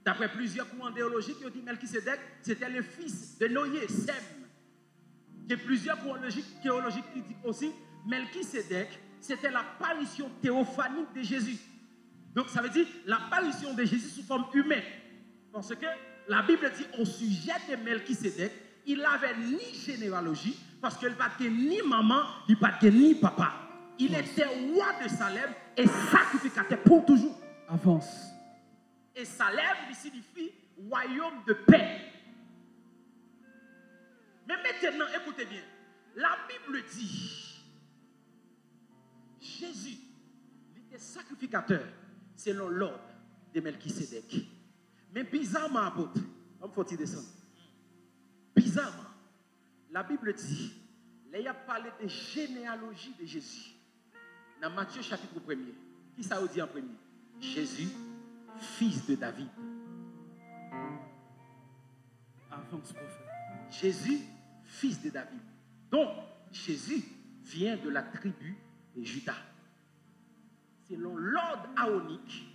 D'après plusieurs courants théologiques, ils ont dit Melchisédek, c'était le fils de Noé, Sem. Il y a plusieurs courants théologiques qui disent aussi, Melchisédek, c'était l'apparition théophanique de Jésus. Donc ça veut dire l'apparition de Jésus sous forme humaine. Parce que la Bible dit au sujet de Melchisédek, il n'avait ni généalogie, parce qu'il n'avait ni maman, il n'avait ni papa. Il était roi de Salem et sacrificateur pour toujours. Avance. Et Salem signifie royaume de paix. Mais maintenant, écoutez bien. La Bible dit, Jésus, il était sacrificateur selon l'ordre de Melchisédek. Mais bizarrement, apôtre, on faut-il descendre. Bizarrement, la Bible dit, il a parlé de généalogie de Jésus. Dans Matthieu chapitre 1er, qui ça dit en premier? Jésus, fils de David. Avance, prophète. Jésus, fils de David. Donc, Jésus vient de la tribu de Juda. Selon l'ordre aaronique,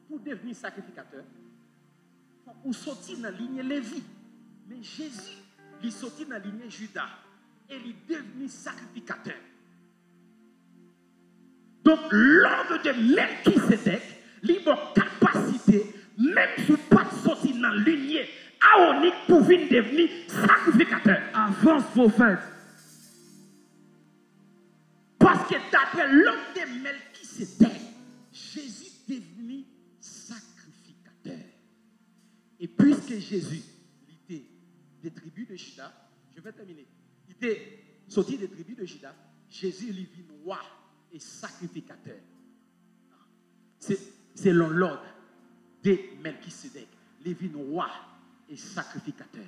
pour devenir sacrificateur, pour sortir dans la ligne Lévi. Mais Jésus, il sortit dans la ligne Juda et il est devenu sacrificateur. Donc, l'ordre de Melchisédek, il a capacité, même si vous ne pas sortir dans la ligne aaronique pour venir devenir sacrificateur. Avance, prophète. Parce que d'après l'ordre de Melchisédek, Jésus est devenu sacrificateur. Et puisque Jésus était des tribus de Juda, je vais terminer. Il était sorti des tribus de Juda, Jésus est devenu roi et sacrificateur. C'est selon l'ordre de Melchisédek. Il est devenu roi et sacrificateur.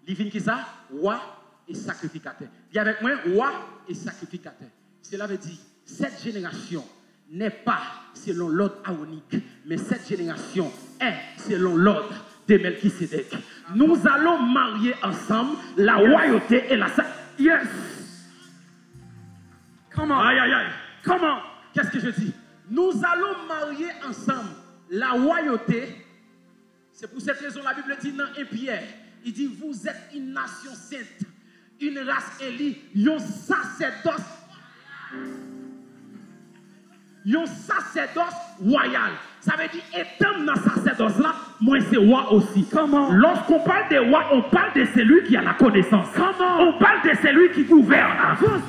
Il est devenu qui ça? Roi et sacrificateur. Il y a avec moi roi et sacrificateur. Cela veut dire cette génération n'est pas selon l'ordre aaronique, mais cette génération est selon l'ordre de Melchisédek. Nous allons marier ensemble la royauté et la sacrification. Yes. Comment? Aïe, aïe, aïe. Comment? Qu'est-ce que je dis? Nous allons marier ensemble la royauté. C'est pour cette raison que la Bible dit dans 1 Pierre, il dit vous êtes une nation sainte, une race élue, un sacerdoce royal. Ça veut dire, étant dans le sacerdoce là, moi c'est roi aussi. Comment? Lorsqu'on parle des rois, on parle de celui qui a la connaissance. Comment? On parle de celui qui gouverne.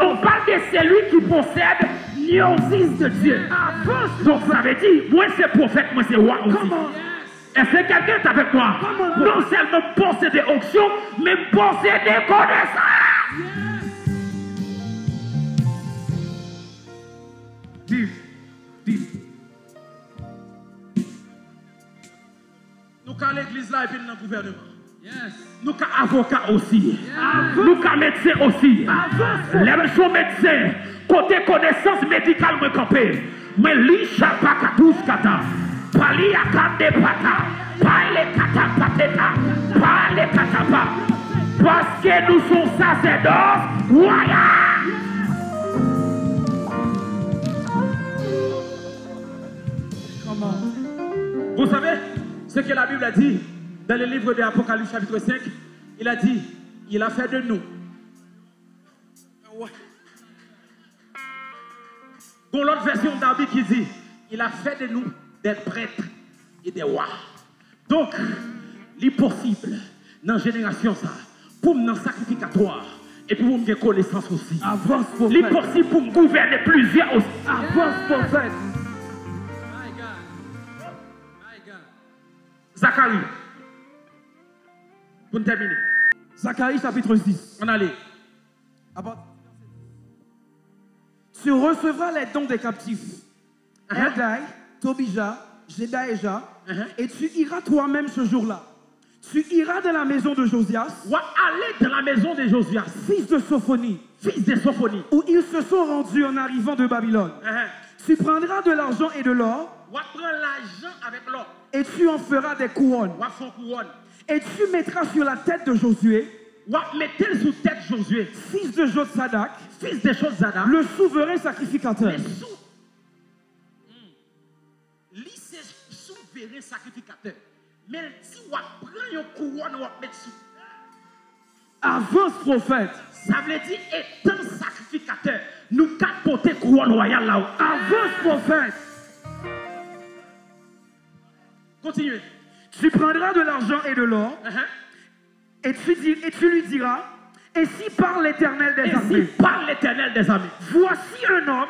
On parle de celui qui possède l'iosis de Dieu. Donc ça veut dire, moi c'est prophète, moi c'est roi aussi. Comment? Est-ce que quelqu'un est avec moi? Non seulement posséder onction, mais posséder connaissance. Dis. Nous avons l'église là et puis dans le gouvernement. Nous avons avocat aussi. Nous avons médecin aussi. Les sont médecins. Côté connaissance médicale, moi campé. Mais li chapa katous kata. Pali akande pata. Pali kata pateta. Pali kata pa. Parce que nous sommes sacerdotes royaux. Comment? Vous savez ce que la Bible a dit dans le livre de l'Apocalypse chapitre 5? Il a dit, il a fait de nous. Dans l'autre version d'Arbi qui dit, il a fait de nous des prêtres et des rois. Donc, il est possible dans la génération ça, pour nous sacrificatoire et pour nous connaissance aussi. Avance Il est prophète. possible pour nous gouverner plusieurs aussi. Avance prophète. Zacharie, pour nous terminer. Zacharie chapitre 6. On allait. Tu recevras les dons des captifs. Haggai, Tobija, Jedaéja, et tu iras toi-même ce jour-là. Tu iras dans la maison de Josias. On aller dans la maison de Josias, Fils de Sophonie, fils de Sophonie. où ils se sont rendus en arrivant de Babylone. Tu prendras de l'argent et de l'or, On prend l'argent avec l'or. et tu en feras des couronnes. On fait couronne. Et tu mettras sur la tête de Josué, On mettre sous tête Josué, fils de Jotsadak, fils de Josada, le souverain sacrificateur. mais sous. Lui, c'est souverain sacrificateur. Mais si on prend une couronne, on met sous. Avance prophète. Ça veut dire, étant sacrificateur, nous capoter couronne royale là-haut. Avance prophète. Continuez. Tu prendras de l'argent et de l'or, et tu lui diras, et si par l'Éternel des Et si armées, par l'Éternel des armées, voici un homme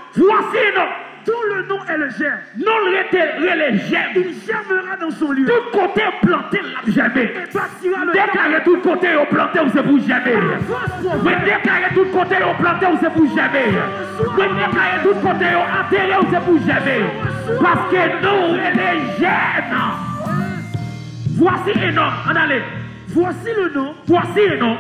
dont le nom est le germe. Non, les germes. Il germera dans son lieu. Tout côté planté, là, jamais. Et bâtira le Déclarez tout côté au planté, ou c'est pour jamais. Oui, déclarez tout côté au planté, ou c'est pour jamais. Oui, déclarez tout côté au enterré, ou c'est pour jamais. Parce que nous, les germes. Voici un homme. En allez. Voici le nom Voici un homme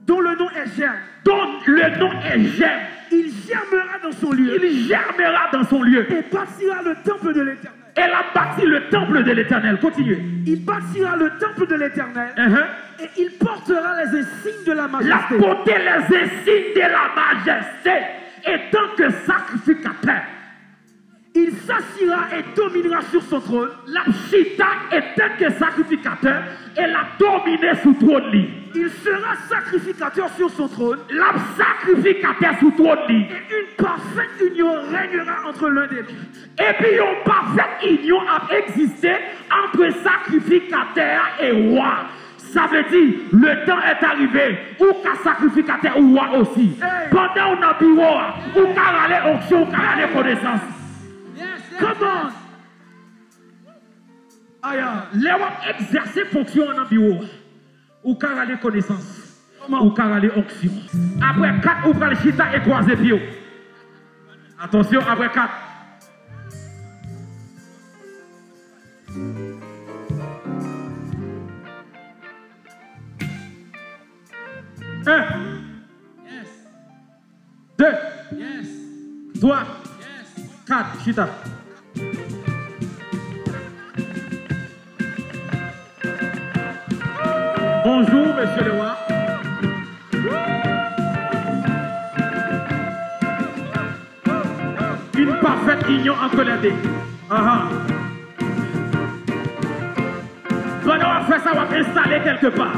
dont le nom est germe. dont le nom est germe. Il germera dans son lieu. Il germera dans son lieu. Et bâtira le temple de l'Éternel. Elle a bâti le temple de l'Éternel. Continuez. Il bâtira le temple de l'Éternel. Et il portera les insignes de la La majesté. porter les insignes de la majesté. Et tant que sacrificateur, Il s'assira et dominera sur son trône. la chita est tant que sacrificateur, elle a dominé sous trône. Il sera sacrificateur sur son trône. La sacrificateur sous trône. Et une parfaite union régnera entre l'un des deux. Et puis une parfaite union a existé entre sacrificateur et roi. Ça veut dire, le temps est arrivé où qu'un sacrificateur ou roi aussi. Hey. Pendant on a bureau, où qu'à aller onction, où qu'à aller connaissance. Comment? Aya, les rois exercer fonction en bureau. Ou qu'à aller connaissance. Ou qu'à aller onction. Après 4, ou qu'à chita et croiser pied. Attention, après 4. Un. Yes. 2. Yes. 3. Yes. 4. Chita. Bonjour, monsieur le roi. Une parfaite union entre les deux. Quand on va faire ça, on va installer quelque part.